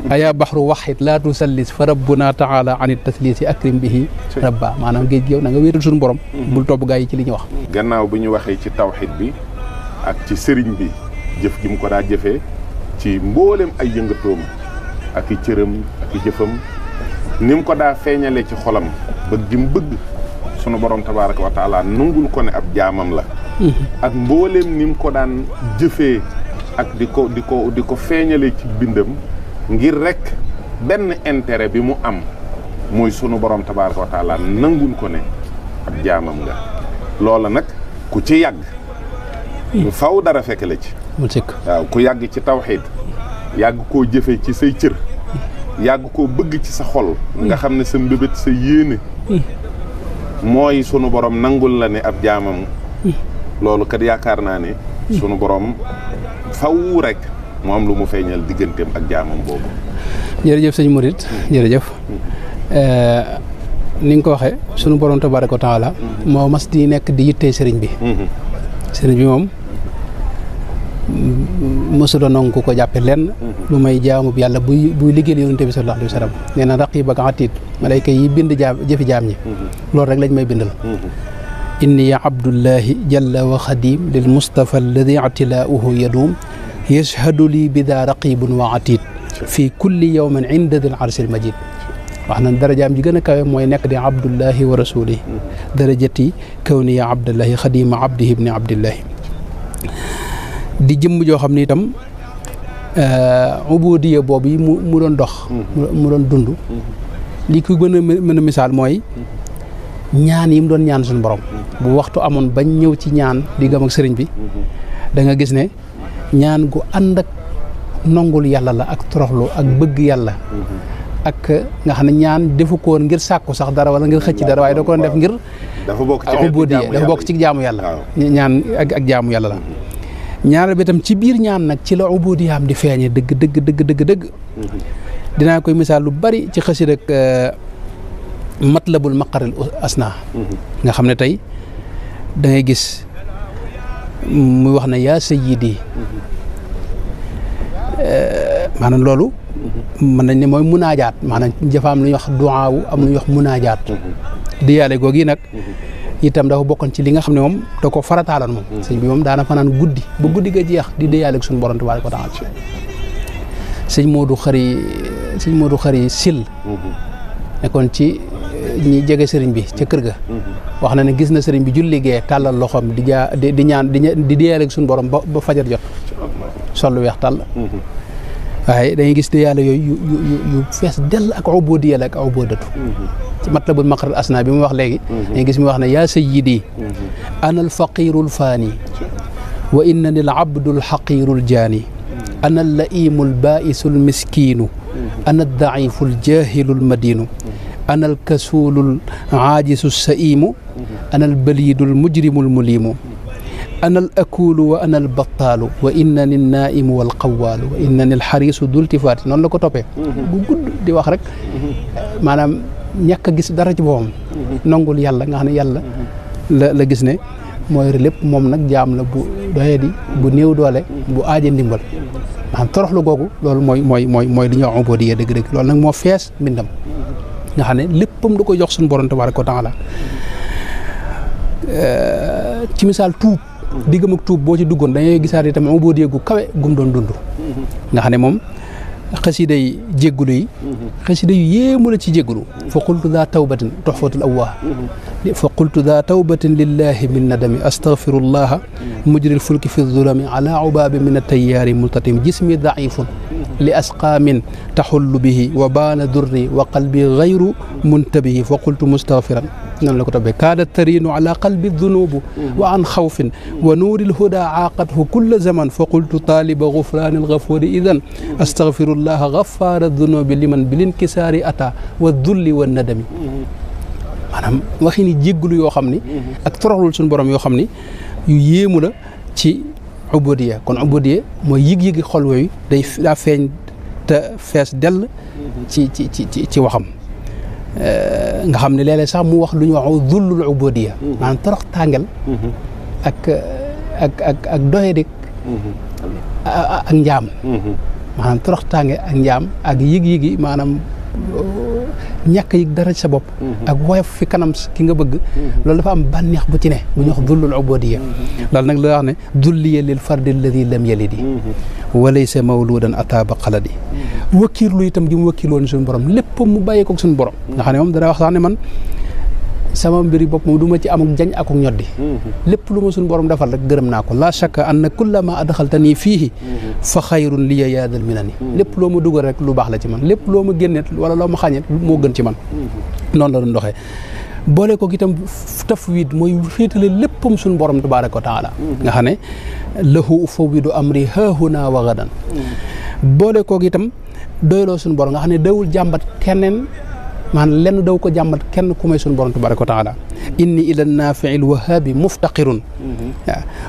aya bahru waxit laa tusallis fa rabbuna taala an taslisi akrim bihi rabba maanaam géej gi yow na nga wéetal suñu borom bul topp gaa yi ci li ñu wax gannaaw bi ñu waxee ci tawxid bi ak ci sëriñ bi jëf gi mu ko daa jëfee ci mboolem ay yëngatoom ak i cëram ak i jëfam ni mu ko daa feeñale ci xolam bëgg gi mu bëgg sunu borom tabaraka wa taala nungul ko ne ab jaamam la ak mbooleem ni mu ko daan jëfee ak di ko feeñale ci bindam ngir rek benn intérêt bi mu am mooy sunu borom tabaaraka wa taala nangul ko ne ab jaamam nga loola nag ku ci yàgg faw dara fekk la ci mu sëkk waaw ku yàgg ci tawxiid yàgg koo jëfe ci say cër yàgg koo bëgg ci sa xol nga xam ne sa mbébét sa yéene mooy sunu borom nangul la ne ab jaamam loolu kat yaakaar naa ne sunu borom faw rek mu am lu mu feeñal digganteem ak jaamam boobu. jërëjëf sëñ Murid jërëjëf ni nga ko waxee sunu borom tabaaraka wa taala moo mas di nekk di yittee sëriñ bi sëriñ bi moom mosula nangu ko jàppe lenn lu may jaamu bi yàlla buy liggéeyal yonent bi sallallahu alayhi wa sallam nee na raqib ak atiid malayka yi bind jëfi jaam ñi loolu rek lañ may bindal inni abdullahi jalla wa xadim lil mustafa alladi atilaauhu yaduum yashhadu lii bida raqibun wa atid fi kulli yawmin inda dil arsil majid wax na darajaam ji gën a kawe mooy nekk di abdullahi wa rasulihi darajati kawni ya abdullahi xadima abdihi ibni abdillahi di jëmm joo xam ne itam ubudiya boobu yi mu doon dox mu doon dund li ko gën a mën a misaal mooy ñaan yi mu doon ñaan suñu borom bu waxtu amoon bañ ñëw ci ñaan di gëm ak sëriñ bi da nga gis ne ñaan gu ànd ak nongul yàlla la ak toroxlu ak bëgg yàlla ak nga xam ne ñaan defu ko woon ngir sàkku sax dara wala ngir xëcc dara waaye da ko doon def ngir dafa bokk ci jaamu yàlla ñaan ak jaamu yàlla la ñaareel bi itam ci biir ñaan nag ci la ubudiyaam di feeñe dëgg dinaa koy misaal lu bari ci xësid ak matlabul maqaril asna nga xam ne tey da ngay gis muy wax ne yaa sayyidi maanaam loolu mën nañ ne mooy munaajaat maanaam jafaam lu ñuy wax duwaawu am lu ñuy wax munaajaat di yàlla googu yi nag itam dafa bokkoon ci li nga xam ne moom da ko farataaloon moom sëñ bi moom daana fanaan guddi ba guddi ga jeex di déyaale ak suñu borom tabaaraka wa taala sëñ Modou Xari Sil nekkoon ci ñi jege sëriñ bi ca kër ga wax na ne gis na sëriñ bi julli gee tàllal loxoom di ñaan di déyaale ak suñu borom ba fajar jot sol lu weex tàll waaye dañuy gis déyaale yooyu yu fees dell ak ubudiya la ak ubudatu ci matlabul maqaril asna bi mu wax léegi dañuy gis mu wax ne yaa sayyidi ana al faqirul faani wa innani al abdul xaqirul jaani ana al laimul baisul miskinu ana al daiful jahilul madinu ana al kasulul aajisu saimu ana al balidul mujrimul mulimu ana al akulu wa ana al battaalu wa innani al naimu wal qawaalu wa innani al xarisu dul tifaati noonu la ko toppee bu gudd di wax rek maanaam ñàkk a gis dara ci boppam nangul yàlla nga xam ne yàlla la gis ne mooy lépp moom nag jaam la bu doyee di bu néew doole bu aaje ndimbal maanaam toroxlu googu loolu mooy li ñuy wax ubudiyya dëgg-dëgg loolu nag moo fees mbindam nga xam ne léppam da koy jox suñu borom tabaaraka wa taala ci misaal tuub diggam ak tuub boo ci duggoon dañuy gisaat itam ubudiyya gu kawe gum doon dund nga xam ne moom xasida yi jéggulu yi xasida yu yéemu la ci jéggulu fa qultu daa tawbatin tuhfatul awwaa fa qultu daa tawbatin lillahi min nadami astaghfirullaha mujril fulki fi zulami ala ubabi min atayyaari multatim jismi daifun li asqaamin taxullu bihi wa baana durri wa qalbi gayru muntabihi fa qultu mustaghfiran nan la ko tabbee kaada tariinu ala qalbi dunubu wa an xawfin wa nuuril huda aaqathu kulla zaman fa qultu taaliba gufraani algafuuri idan astaghfirullaha gafaara dunubi liman bilinkisaari ata wa dulli wa nadami maanaam waxi ni jéggulu yoo xam ni ak toroxlul suñu borom yoo xam ni yu yéemu la ci ubudiyya kon ubudiyya mooy yëg-yëgi xol yooyu daa feeñ te fees dell ci waxam nga xam ne léeg-léeg sax mu wax lu ñuy wax dullul ubudiyya maanaam torox tàngel ak doyedik ak njaam maanaam torox tànge ak njaam ak yëg-yëgi maanaam ñàkk yëg dara ci sa bopp ak woyof fi kanam ki nga bëgg loolu dafa am bànneex bu ci ne bu ñuy wax dullul ubudiyya loolu nag la wax ne dulliya lil fardi alladi lam yalidi wa laysa mawludan ataaba xaladi wakkiirlu itam gi mu wakkiiloon suñu borom lépp mu bàyyi ko suñu borom nga xam ne moom dana wax sax ne man sama mbiri bopp moom du ma ci amuk jañ akuk ñoddi lépp lu ma suñu borom defal rek gërëm naa ko la shakka anna kullama adxaltani fiihi fa xayrun liya yaadal minani lépp loo ma dugal rek lu baax la ci man lépp loo ma génnet wala loo ma xàññet moo gën ci man noonu la doon doxee boole ko itam tafwid mooy féetale léppam suñu borom tabaaraka wa taala nga xam ne lahu ufawwidu amri haahuna wa gadan boole ko itam doyloo suñu borom nga xam ne dawul jàmbat keneen maanaam lenn daw ko jàmbat kenn ku may suñu borom tabaraka wa taala inni ila naafiil wahaabi muftaqirun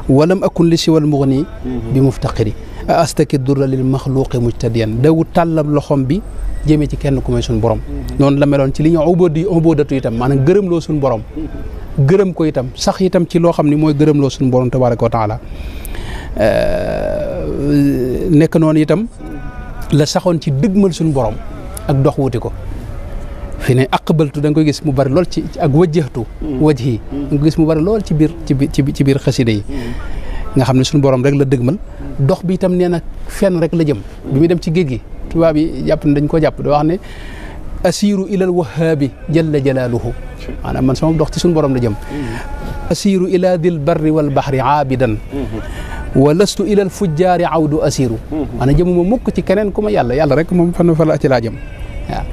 walam akun li siwal mughni bi muftaqiri astaki durra lil maxluqi mujtadiyan daw tàllam loxom bi jëmee ci kenn ku may suñu borom noonu la meloon ci li ñu ubudatu itam maanaam gërëm loo suñu borom gërëm ko itam sax itam ci loo xam ne mooy gërëm loo suñu borom tabaraka wa taala nekk noonu itam la saxoon ci dëgmal suñu borom ak dox wuti ko fi ne aqbaltu da nga koy gis mu bari lool ci ak wajjahtu wajhi da nga koy gis mu bari lool ci biir xasida yi nga xam ne suñu borom rek la dëgmal dox bi itam nee na fenn rek la jëm bi muy dem ci géej gi tubaab yi jàpp ne dañ ko jàpp da wax ne asiru ilal wahaabi jalla jalaaluhu maanaam man sama dox ci suñu borom la jëm asiru ila dil barri wal bahri aabidan wa lastu ilal fujjaari awdu asiru maanaam jëmuma mukk ci keneen ku ma yàlla rek moom fan fa la ci laa jëm waaw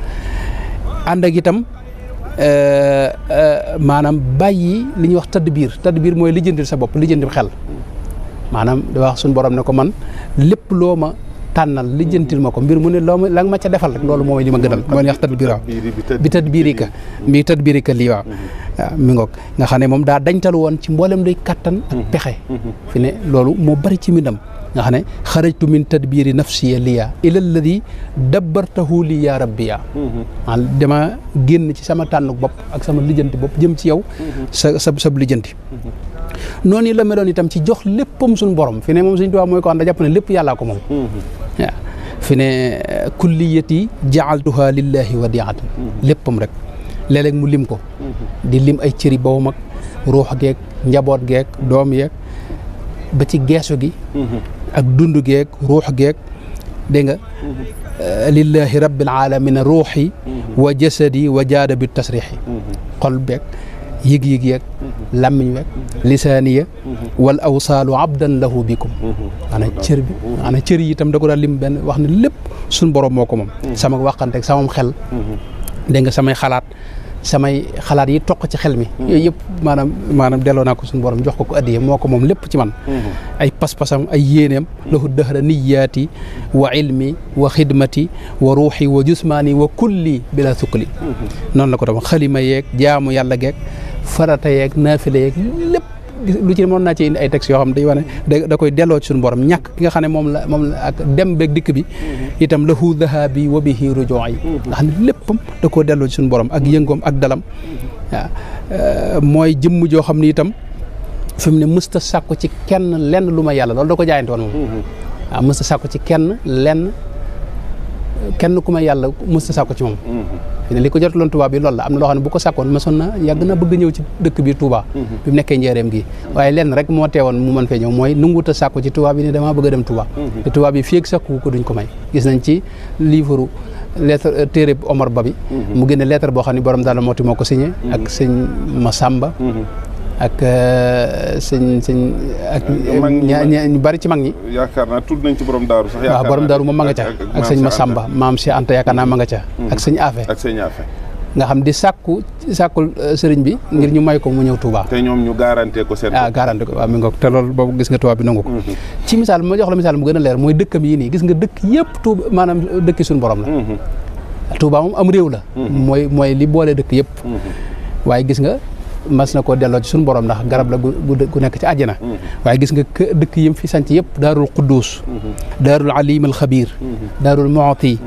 ànd ak itam maanaam bàyyi li ñuy wax tadbiir mooy lijjantil sa bopp lijjantil xel maanaam da wax suñu borom ne ko man lépp loo ma tànnal lijjantil ma ko mbir mu ne loo ma la nga ma ca defal rek loolu mooy li ma gënal mooy li wax tadbiir waaw bi tadbiirika lii waaw mi ngoog nga xam ne moom daa dañtal woon ci mboolem day kattan ak pexe fi ne loolu moo bari ci mbindam nga xam ne xarajtu min tadbiri nafsiya liya ila alladi dabbartahu li ya rabbiya dama génn ci sama tànn bopp ak sama lijjanti bopp jëm ci yow sa lijjanti noonu la meloon itam ci jox léppam suñu borom fi ne moom suñu tubaab mooy ko xam ne jàpp ne lépp yàllaa ko moom waaw fi ne kulliyati jaaltuha lillahi wadiatan léppam rek léeg-léeg mu lim ko di lim ay cëri bawam ak ruux geeg njaboot geeg doom yeeg ba ci geesu gi ak dund geeg ruux geeg dégg nga lillahi rabbil alamina ruuxi wa jasadi wa jaada bi tasrixi xol beeg yëg-yëg yeeg làmmiñ weeg lisaaniya wal awsaalu abdan lahu bikum ana cër yi itam da ko daal lim benn wax ne lépp suñ borom moo ko moom sama waxanteeg samam xel dégg nga samay xalaat yi toq ci xel mi yooyu yëpp maanaam delloo naa ko suñu borom jox ko addiya moo ko moom lépp ci man ay pas-pasam ay yéeneem lahu dahra niyaati wa ilmi wa xidmati wa ruuxi wa jusmaani wa kulli bila sukli noonu la ko tam xalima yeeg jaamu yàlla geeg farata yeeg naafila yeeg lépp lu ci mën naa ci indi ay textes yoo xam ne day wane da koy delloo ci suñu borom ñàkk ki nga xam ne moom la ak dem beeg dikk bi itam lahu dhahabi wa bihi ruju'i nga xam ne léppam da koo delloo ci suñu borom ak yëngoom ak dalam waaw mooy jëmm joo xam ne itam fi mu ne mësta sàkku ci kenn lenn lu ma yàlla loolu da ko jaayante woon moom waaw mësta sàkku ci kenn ku ma yàlla mësta sàkku ci moom fi ne li ko jotaloon Touba bi loolu la am na loo xam ne bu ko sàkkoon mësoon na yàgg na bëgg ñëw ci dëkk bi Touba bi mu nekkee njëreem gi waaye lenn rek moo teewoon mu mën fee ñëw mooy nanguwut a sàkku ci Touba bi ne damaa bëgg a dem Touba te Touba bi fii ak sàkku ko duñ ko may gis nañ ci livre lettre téere Omar Ba bi mu génne lettre boo xam ne borom daal mooti moo ko signé ak sëñ Massamba ak sëñ ak ñu bari ci mag ñi yaakaar naa tudd nañ ci borom daaru sax waaw borom daaru moom ma nga ca ak sëñ Massamba maam Cheikh Anta yaakaar naa ma nga ca ak sëñ Afe nga xam di sàkkul sëriñ bi ngir ñu may ko mu ñëw Touba te ñoom ñu garanté ko seen garanté ko waaw mi ngoog te loolu boobu gis nga Touba bi nangu ko ci misaal ma jox la misaal mu gën a leer mooy dëkkam yi nii gis nga dëkk yëpp Touba maanaam dëkki suñu borom la Touba moom am réew la mooy li boole dëkk yëpp waaye gis nga mas na koo delloo ci suñu borom ndax garab la gu nekk ci àjjana waaye gis nga dëkk yim fi sanc yëpp daarul quddus daarul alim al xabir daarul mu'ti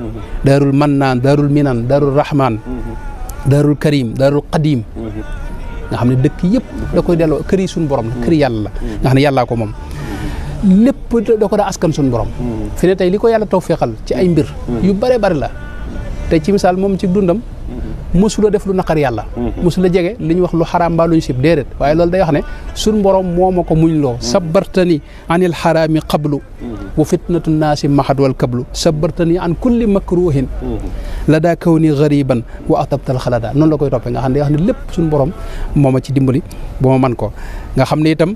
daarul mannaan daarul minan daarul rahman daarul karim daarul qadim nga xam ne dëkk yëpp da koy delloo kër yi suñu borom la kër yàlla la nga xam ne yàllaa ko moom lépp da ko daa askan suñu borom fi ne tey li ko yàlla tawfeexal ci ay mbir yu bare bari la te ci misaal moom ci dundam mosula def lu naqar yàlla mosula jege li ñu wax lu xaraam mbaa lu ñu sib déedéet waaye loolu day wax ne suñ borom moo ma ko muñ loo sabartani anil xaraami qablu wa fitnatu naasi mahad wal kablu sabartani an kulli makruhin la daa kaw ni gariban wa atabtal xalada noonu la koy toppee nga xam ne day wax ne lépp suñ borom moo ma ci dimbali ba ma man ko nga xam ne itam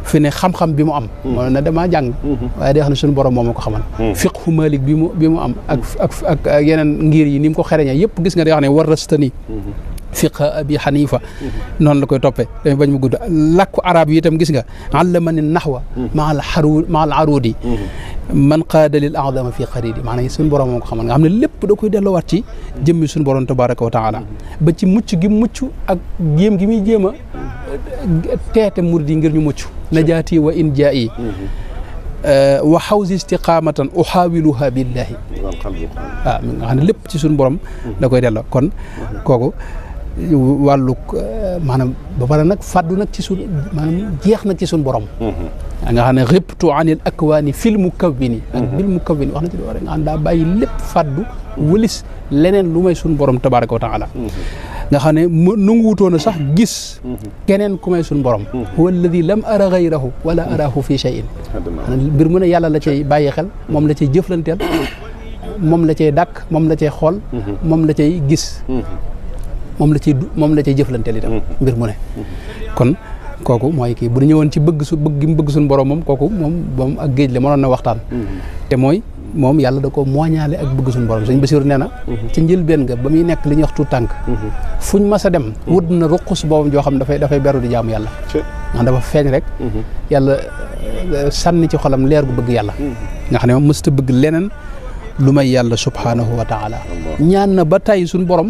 fi ne xam-xam bi mu am moo ne damaa jàng waaye day wax ne suñu borom moo ma ko xamal fiqhu malik bi mu am ak yeneen ngir yi ni mu ko xereñee yëpp gis nga day wax ne war rastani fiqa abi xanifa noonu la koy toppee damay bañ mu gudd làkku arab yi itam gis nga allamani naxwa maa al arudi man qaada lil a'dama fi xaridi maanaam suñu borom moo ko xamal nga xam ne lépp da koy delloowaat ci jëmmi suñu borom tabaraka wa taala ba ci mucc gi mucc ak jéem gi muy jéem a teete murid yi ngir ñu mucc najaati wa in jaa'i wa xawsi istiqamatan uxaawiluha billahi waaw nga xam ne lépp ci suñu borom da koy delloo kon kooku wàllug maanaam ba pare nag fàddu nag ci suñ maanaam jeex nag ci suñu borom nga xam ne ribtu anil akwaani fil mukawwini ak bil mukawwini wax na ci doore nga xam daa bàyyi lépp fàddu wëlis leneen lu may suñu borom tabaraka wa taala nga xam ne nangu wutoon a sax gis keneen ku may suñu borom huwa alladi lam ara gayrahu wala arahu fi shay'in mbir mu ne yàlla la cay bàyyi xel moom la cay jëflanteel moom la cay dàkk moom la cay xool moom la cay gis moom la cay jëflanteel itam mbir mu ne kon kooku mooy kii bu ñu ñëwoon ci bëgg gi mu bëgg suñu borom moom kooku moom ak géej la mënoon na waxtaan te mooy moom yàlla da ko mooñaale ak bëgg suñu borom sëñ Basiru nee na ci njëlbéen nga ba muy nekk li ñuy wax tuut tànk fuñ mas a dem wut na ruqus boobam joo xam dafay beru di jaamu yàlla nga dafa feeñ rek yàlla sànni ci xolam leer gu bëgg yàlla nga xam ne moom mësta bëgg leneen lu may yàlla subhanahu wa taala ñaan na ba tey suñu borom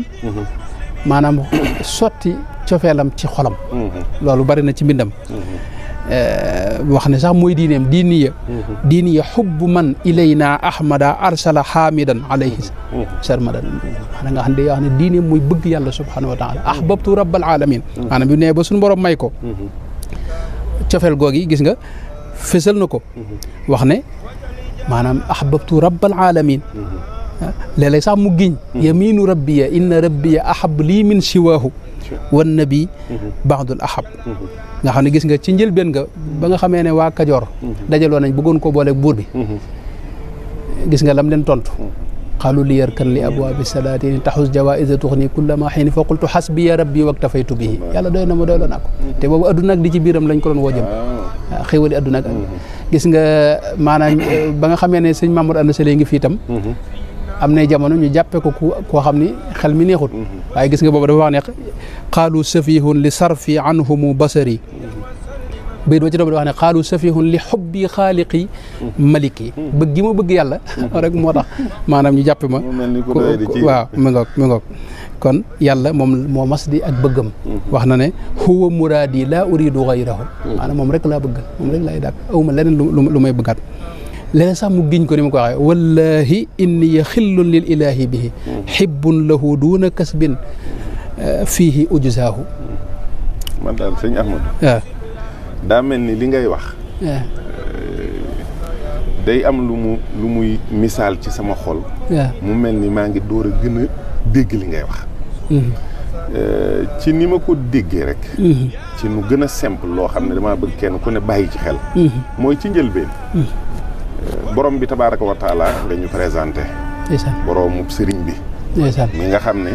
maanaam sotti cofeelam ci xolam loolu bari na ci mbindam wax ne sax mooy diiniya xubbu man ilayna ahmada arsala xaamidan alayhi sarmadan maanaam nga xam ne wax ne diine mooy bëgg yàlla subhanahu wa taala ahbabtu rabbal alamin maanaam bi ne ba suñu borom may ko cofeel googi gis nga fësal na ko wax ne maanaam ahbabtu rabbal alamin léeg-léeg sax mu giñ yaminu rabbiya inna rabbiya ahab lii min siwaahu wan nabi baadul ahab nga xam ne gis nga ci njëlbeen nga ba nga xamee ne waa Kajoor dajaloo nañ bëggoon ko boole buur bi gis nga lam leen tontu qaalu li yarkan li abwaabi salaatini taxus jawaïsa tuxni kullama xiini fa qultu xasbiya rabbi waktafaytu bihi yàlla doy na ma doyloo naa ko te boobu adduna ak di ci biiram lañ ko doon woo jëm waaw xéwali adduna ak gis nga maanaam ba nga xamee ne sëñ Mamour Anda Sële ngi fii itam am nay jamono ñu jàppe ko koo xam ni xel mi neexut waaye gis nga boobu dafa wax ne qaalu safihun li sarfi anhumu basari bayit ba ci topp di wax ne xaalu safihun li xubbi xaaliqi maliki bëgg gi ma bëgg yàlla rek moo tax maanaam ñu jàppe ma waaw mi ngoog kon yàlla moom moo mas di ak bëggam wax na ne huwa muraadi laa uridu gayrahu maanaam moom rek laa bëgg moom rek laay dàkk awma leneen lu may bëggaat leneen sax mu giñ ko ni ma ko waxee wallahi inni xillun lil ilahi bihi hibbun lahu duuna kasbin fiihi ujzaahu man daal sëñ Ahmadou waaw daa mel ni li ngay wax day am lu muy misaal ci sama xol mu mel ni maa ngi door a gën a dégg li ngay wax ci ni ma ko déggee rek ci nu gën a simple loo xam ne damaa bëgg kenn ku ne bàyyi ci xel mooy ci njëlbeen borom bi tabaaraka wa taala nga ñu présenté boroomu sëriñ bi mi nga xam ne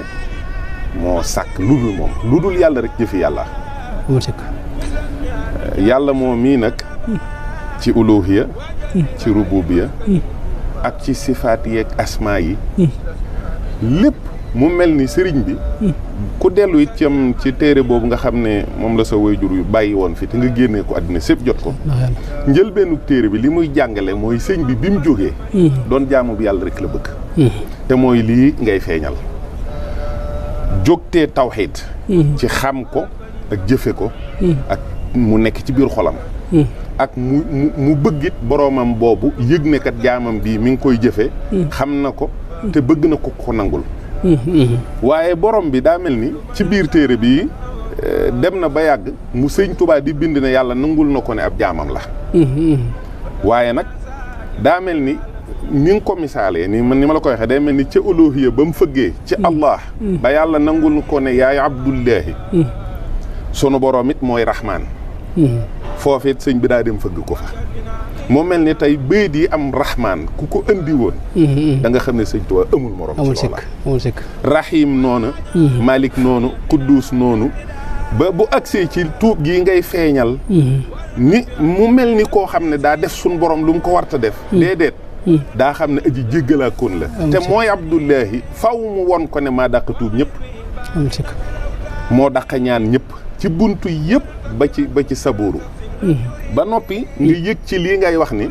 moo sàkk lu dul moom lu dul yàlla rek jëfi yàlla yàlla moo mii nag ci uluhiya ci rububiya ak ci sifaat yeeg asmaa yi lépp mu mel ni sëriñ bi ku dellu it ci téere boobu nga xam ne moom la sa waajur yu bàyyi woon fi te nga génnee ko àddina sépp jot ko njëlbeenu téere bi li muy jàngale mooy sëñ bi mu jógee doon jaamu bi yàlla rek la bëgg te mooy lii ngay feeñal jógtee tawxiid ci xam ko ak jëfe ko ak mu nekk ci biir xolam ak mu bëggit boroomam boobu yëg ne kat jaamam bii mi ngi koy jëfe xam na ko te bëgg na ko nangul waaye borom bi daa mel ni ci biir téere bii dem na ba yàgg mu sëñ Tuubaa di bind ne yàlla nangul na ko ne ab jaamam la waaye nag daa mel ni nga ko misaalee ni ma la ko waxee day mel ni ca uluhiyya ba mu fëggee ci Allah ba yàlla nangul ko ne yaay abdullahi sunu borom it mooy rahmaan foofeet sëñ bi daa dem fëgg ko fa moo mel ni tey bayit yi am rahmaan ku ko andi woon da nga xam ne sëñ Tuubaa amul morom ci loola amul sikk rahim noonu malik noonu quddus noonu ba bu agsee ci tuub gii ngay feeñal ni mu mel ni koo xam ne daa def suñ borom lu mu ko warta def déedéet daa xam ne aji jéggalaakoon la te mooy abdullahi faw mu won ko ne maa dàq tuub ñëpp amul sikk moo dàq ñaan ñëpp ci buntu yëpp ba ci sabooru ba noppi nga yëg ci lii ngay wax ni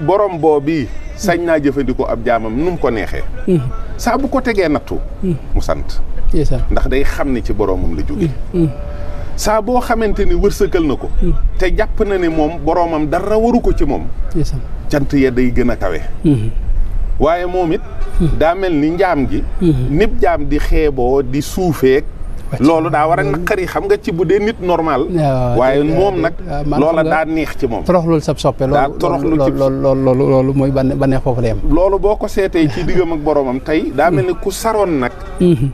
borom boobu sañ naa jëfandikoo ab jaamam nu mu ko neexee saa bu ko tegee nattu mu sant ndax day xam ne ci boromam la jóge saa boo xamante ni wërsëgal na ko te jàpp na ne moom boromam dara waru ko ci moom cant ya day gën a kawe waaye moom it daa mel ni njaam gi nib jaam di xeeboo di suufeek loolu daa war a naqari xam nga ci bu dee nit normal waaye moom nag loola daa neex ci moom torox loolu sab soppe loolu mooy bànneex foofu la yem loolu boo ko seetee ci diggam ak boromam tey daa mel ni ku saroon nag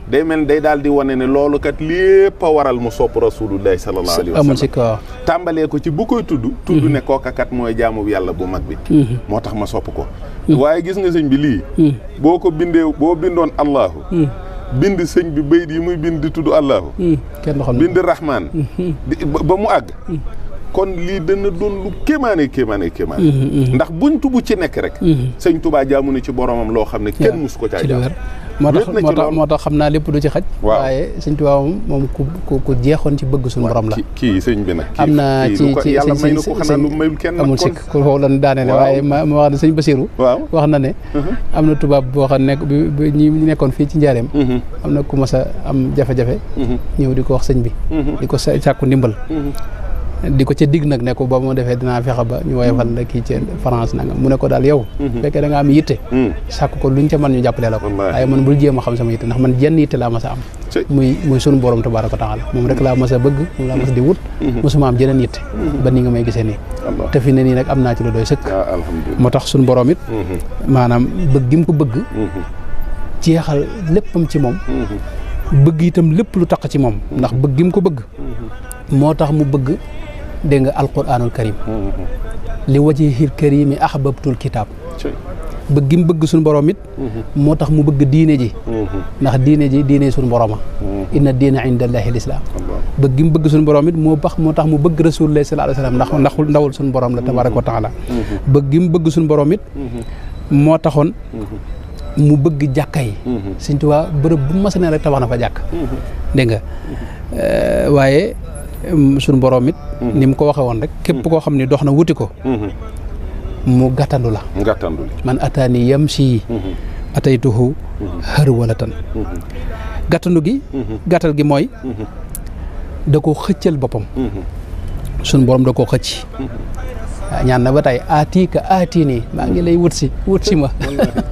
day mel ni day daal di wane ne loolu kat lépp a waral mu sopp rasulullahi sallallahu alayhi wa sallam amul si ko tàmbalee ko ci bu koy tudd ne kooka kat mooy jaamu yàlla bu mag bi moo tax ma sopp ko waaye gis nga sëñ bi lii boo ko boo bindoon allahu bind sëñ bi bayit yi muy bind di tudd allahu kenn xam bind rahmaan ba mu àgg kon lii dana doon lu kéemaane ndax buntu bu ci nekk rek sëñ Tuubaa jaamu na ci boromam loo xam ne kenn mus ko caa jaam moo tax xam naa lépp du ci xaj waaye sëñ Tuubaa moom ku jeexoon ci bëgg suñu borom la kii sëñ bi nag am na ci yàlla may na ko xanaa lu mayul kenn amul sikk ku foofu la daaneele waaye ma wax ne sëñ Basiru wax na ne am na tubaab boo xam ne bi ñi nekkoon fii ci njaareem am na ku mas a am jafe-jafe ñëw di ko wax sëñ bi di ko sàkku ndimbal di ko ca digg nag ne ko ba moo defee dinaa fexe ba ñu woyofal la kii ci France nanga mu ne ko daal yow fekkee da nga am yitte sàkk ko luñ ca mën ñu jàppale la ko waaye man bul jéem a xam sama yitte ndax man jenn yitte laa mas a am muy sunu borom tabaaraka wa taala moom rek laa mas a bëgg moom laa mas di wut mosuma am jeneen yitte ba ni nga may gisee nii te fi ne nii nag am naa ci lu doy sëkk moo tax sunu borom it maanaam bëgg gi mu ko bëgg jeexal léppam ci moom bëgg itam lépp lu taq ci moom ndax bëgg gi mu ko bëgg moo tax mu bëgg dégg nga alquranul karim li wajhihil karimi ahbabtul kitab bëgg gi mu bëgg suñu borom it moo tax mu bëgg diine ji ndax diine suñu boroma inna diina inda allahi lislaam bëgg gi mu bëgg suñu borom it moo tax mu bëgg rasulullah sallallahu alayhi wa sallam ndax ndawul suñu borom la tabaraka wa taala bëgg gi mu bëgg suñu borom it moo taxoon mu bëgg jàkka yi Sëñ Tuubaa bërëb bu mas ne rek tabax na fa jàkk dégg nga waaye suñu borom it ni mu ko waxee woon rek képp koo xam ne dox na wuti ko mu gàttandu la man ataani yamshi ataytuhu harwalatan gàttandu gi gàttal gi mooy da koo xëccal boppam suñu borom da koo xëcc ñaan na ba tey aati nii maa ngi lay wut si ma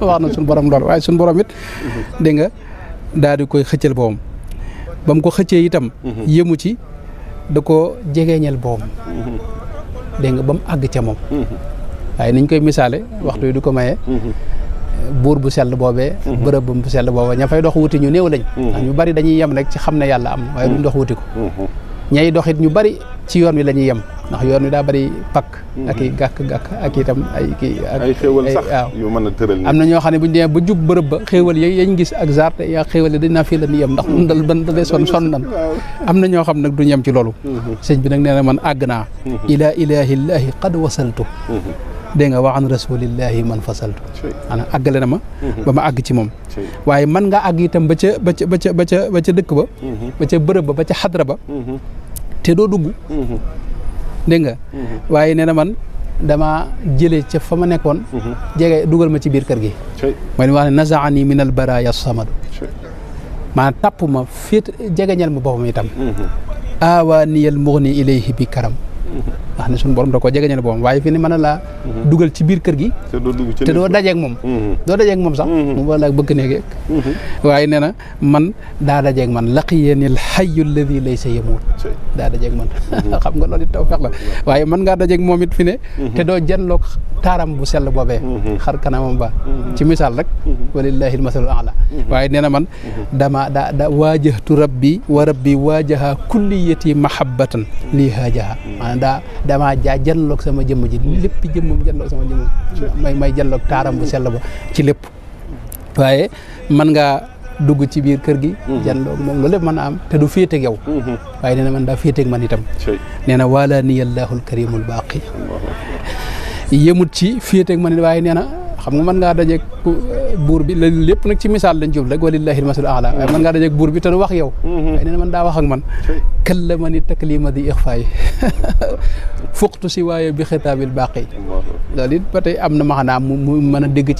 wax na suñu borom lool waaye suñu borom it dégg nga daal di koy xëccal boppam ba mu ko xëccee itam yëmu ci da ko jegeeñal boppam dégg nga ba mu àgg ca moom waaye niñ koy misaale waxtu yi du ko maye buur bu sell boobee bërëb bu sell boobee ña fay dox wuti ñu néew lañ ndax ñu bari dañuy yem rek ci xam ne yàlla am waaye duñ dox wuti ko ñay doxit ñu bari ci yoon wi la ñuy yem ndax yoon wi daa bari pakk ak i gàkk-gàkk ak itam ay xéewal sax yu mën a tëral am na ñoo xam ne buñu demee ba jub bërëb ba xéewal yañ gis ak zarte yaa xéewal yi dañ naa fii la ñu yem ndax mun dal ban dalee sonn nan am na ñoo xam nag duñu yem ci loolu sëñ bi nag nee na man àgg naa ila ilahillahi qad wasaltu dégg nga wa an rasulillahi man fasaltu maanaam àggale na ma ba ma àgg ci moom waaye man nga àgg itam ba ca dëkk ba ba ca bërëb ba ba ca xadra ba te doo dugg dégg nga waaye nee na man dama jëlee ca fa ma nekkoon jege dugal ma ci biir kër gi mooy li wax ne nazaani min al baraya samadu maanaam tàpp ma féet jegeñal ma boppam itam awaaniyal mughni ilayhi bi karam wax ne suñu borom da koo jegeñal boppam waaye fi ne mën a laa dugal ci biir kër gi te doo dajeeg moom sax mu wala bëgg neeg waaye nee na man daa dajeeg man laqiyani al hayyu alladi laysa yamut daa dajeeg man xam nga loolu it taw fex la waaye mën ngaa dajeeg moom it fi ne te doo janloog taaram bu sell boobee xar kanamam ba ci misaal rek walillahi al masalul a'la waaye nee na man da waajahtu rabbi wa rabbi waajaha kulliyati mahabbatan lii haajaha damaa janloog sama jëmm ji lépp jëmmam janloog sama jëmm may janloog taaram bu sell ba ci lépp waaye mën ngaa dugg ci biir kër gi janloog moom loolu lépp mën a am te du féeteeg yow waaye nee na man daa féeteeg man itam nee na wala niyallahul karimul baaqi yëmut ci féeteeg man waaye nee na xam nga mën ngaa dajeeg buur bi lépp nag ci misaal lañ jub rek walillahi al-masalul a'la waaye mën ngaa dajeeg buur bi te du wax yow waaye nee na man daa wax ak man kallamani taklima di ixfaayi fuqtu si waaye bi xitaabil baaqi loolu it ba tey am na maanaam mu mën a dégg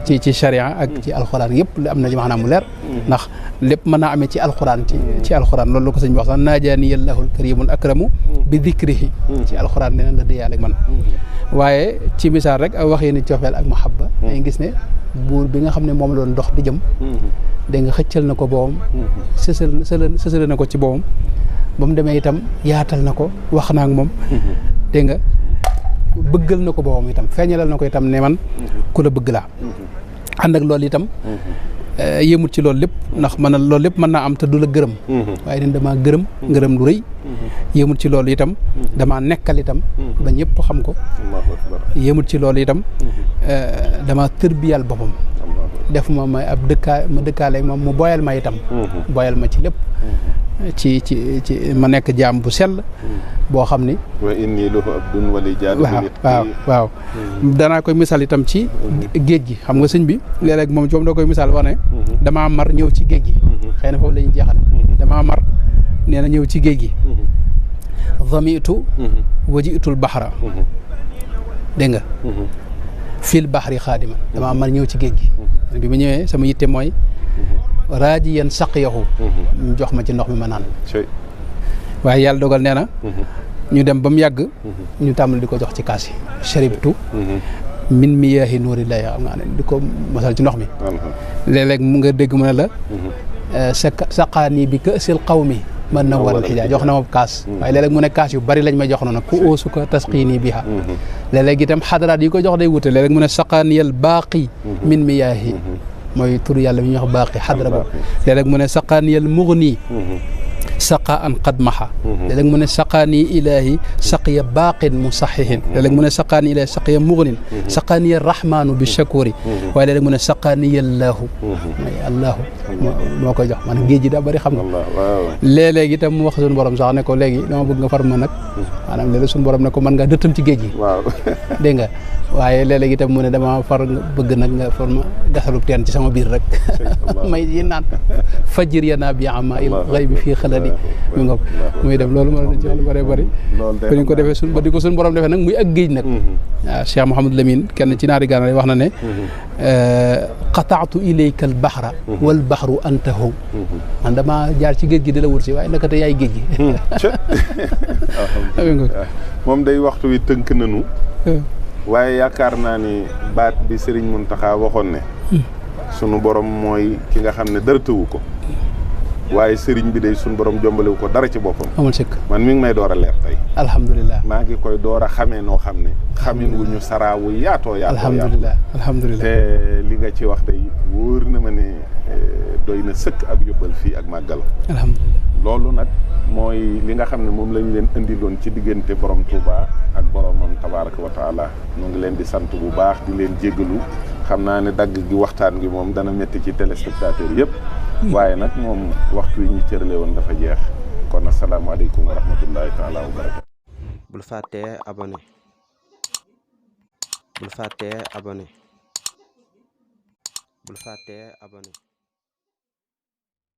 ci charia ak ci alxuraan yëpp am na ci maanaam mu leer ndax lépp mën naa amee ci alxuraan ci alxuraan loolu la ko sëñ bi wax sax naajaani yallahul karimul akramu bi dikrihi ci alxuraan nee na la déyaale ak man waaye ci misaal rek ak waxee ni cofeel ak mahabba dañuy gis ne buur bi nga xam ne moom loon dox di jëm dégg nga xëccal na ko boobam sësale na ko ci boobam ba mu demee itam yaatal na ko wax na ak moom dégg nga bëggal na ko boobam itam feeñalal na ko itam ne man ku la bëgg laa ànd ak loolu itam yëmut ci loolu lépp ndax loolu lépp mën naa am te du la gërëm waaye den damaa ngërëm lu rëy yëmut ci loolu itam damaa nekkal itam ba ñëpp xam ko yëmut ci loolu itam damaa tërbiyal boppam def ma may ab dëkkaale moom mu boyal ma itam boyal ma ci lépp ci ma nekk jaam bu sell boo xam ni wa inni lahu abdun wali jaadu waaw danaa koy misaal itam ci géej gi xam nga sëñ bi léeg-léeg moom da koy misaal wax ne damaa mar ñëw ci géej gi xëy na foofu la ñuy jeexal damaa mar nee na ñëw ci géej gi zamitu wajitul baxra dégg nga fil baxri xaadima damaa mar ñëw ci géej gi bi ma ñëwee sama yitte mooy raaji yan saq yaxu ñu jox ma ci ndox mi ma naan waaye yàlla dogal nee na ñu dem ba mu yàgg ñu tàmbali di ko jox ci kaas yi sharibtu min miyaahi nuurillahi xam nga ne di ko mosal ci ndox mi léeg-léeg mu nga dégg mu ne la saqaani bi kaasil qawmi man na waral xijaa jox na ma kaas waaye léeg-léeg mu ne kaas yu bari lañ may jox noonu ku oosu ko tasqiini biha léeg-léeg itam xadaraat yi ko jox day wute léeg-léeg mu ne saqaaniyal baaqi min miyaahi mooy tur yàlla bi ñuy wax baaqi xadra ba léeg-léeg mu ne saqaaniyal mughni saqa an qad maxa léeg-léeg mu ne saqaani ilaahi saqiya baaqin musaxihin léeg-léeg mu ne saqaani ilaahi saqiya mughnin saqaaniya rahmaanu bi shakuri waaye léeg-léeg mu ne saqaaniya allaahu mooy allaahu moo koy jox maanaam géej gi daa bëri xam nga léeg-léeg itam mu wax suñu borom sax ne ko léegi dama bëgg nga far ma nag maanaam léeg-léeg suñu borom ne ko mën ngaa dëttam ci géej gi dégg nga waaye léeg-léeg itam mu ne dama far bëgg nag nga far ma gasalub teen ci sama biir rek may yi naan fajir yanaa bi ama il xay bi fii xalali mi ngoog muy dem loolu mën nañ ci wax lu bëree bëri ko ñu ko defee suñ ba di ko suñ borom defee nag muy ak géej nag waaw Cheikh Mouhamadou Lamine kenn ci naari gànnaar yi wax na ne qataatu ilayka al bahra wal bahru antahu man dama jaar ci géej gi di la wut si waaye naka te yaay géej gi moom day waxtu wi tënk nanu waaye yaakaar naa ni baat bi Serigne Mountakha waxoon ne sunu borom mooy ki nga xam ne dara tëwu ko waaye Serigne bi day sunu borom jombalewu ko dara ci boppam. amul sëkk man mi ngi may door a leer tey. alhamdulilah maa ngi koy door a xamee noo xam ne. xamin wu ñu saraawu yaatoo alhamdulilah alhamdulilah te li nga ci wax tey wóor na ma ne doy na sëkk ab yóbbal fii ak màggal. alhamdulilah loolu nag mooy li nga xam ne moom lañ leen indiloon ci diggante borom Touba ak boromam tabaaraka wa taala ñu ngi leen di sant bu baax di leen jéggalu xam naa ne dagg gi waxtaan gi moom dana métti ci téléspectateur yëpp waaye nag moom waxtu yi ñu cërale woon dafa jeex kon asalaamaaleykum wa rahmatullahi taala wa barakatu. bul fàttee abonné bul fàttee abonné bul fàttee abonné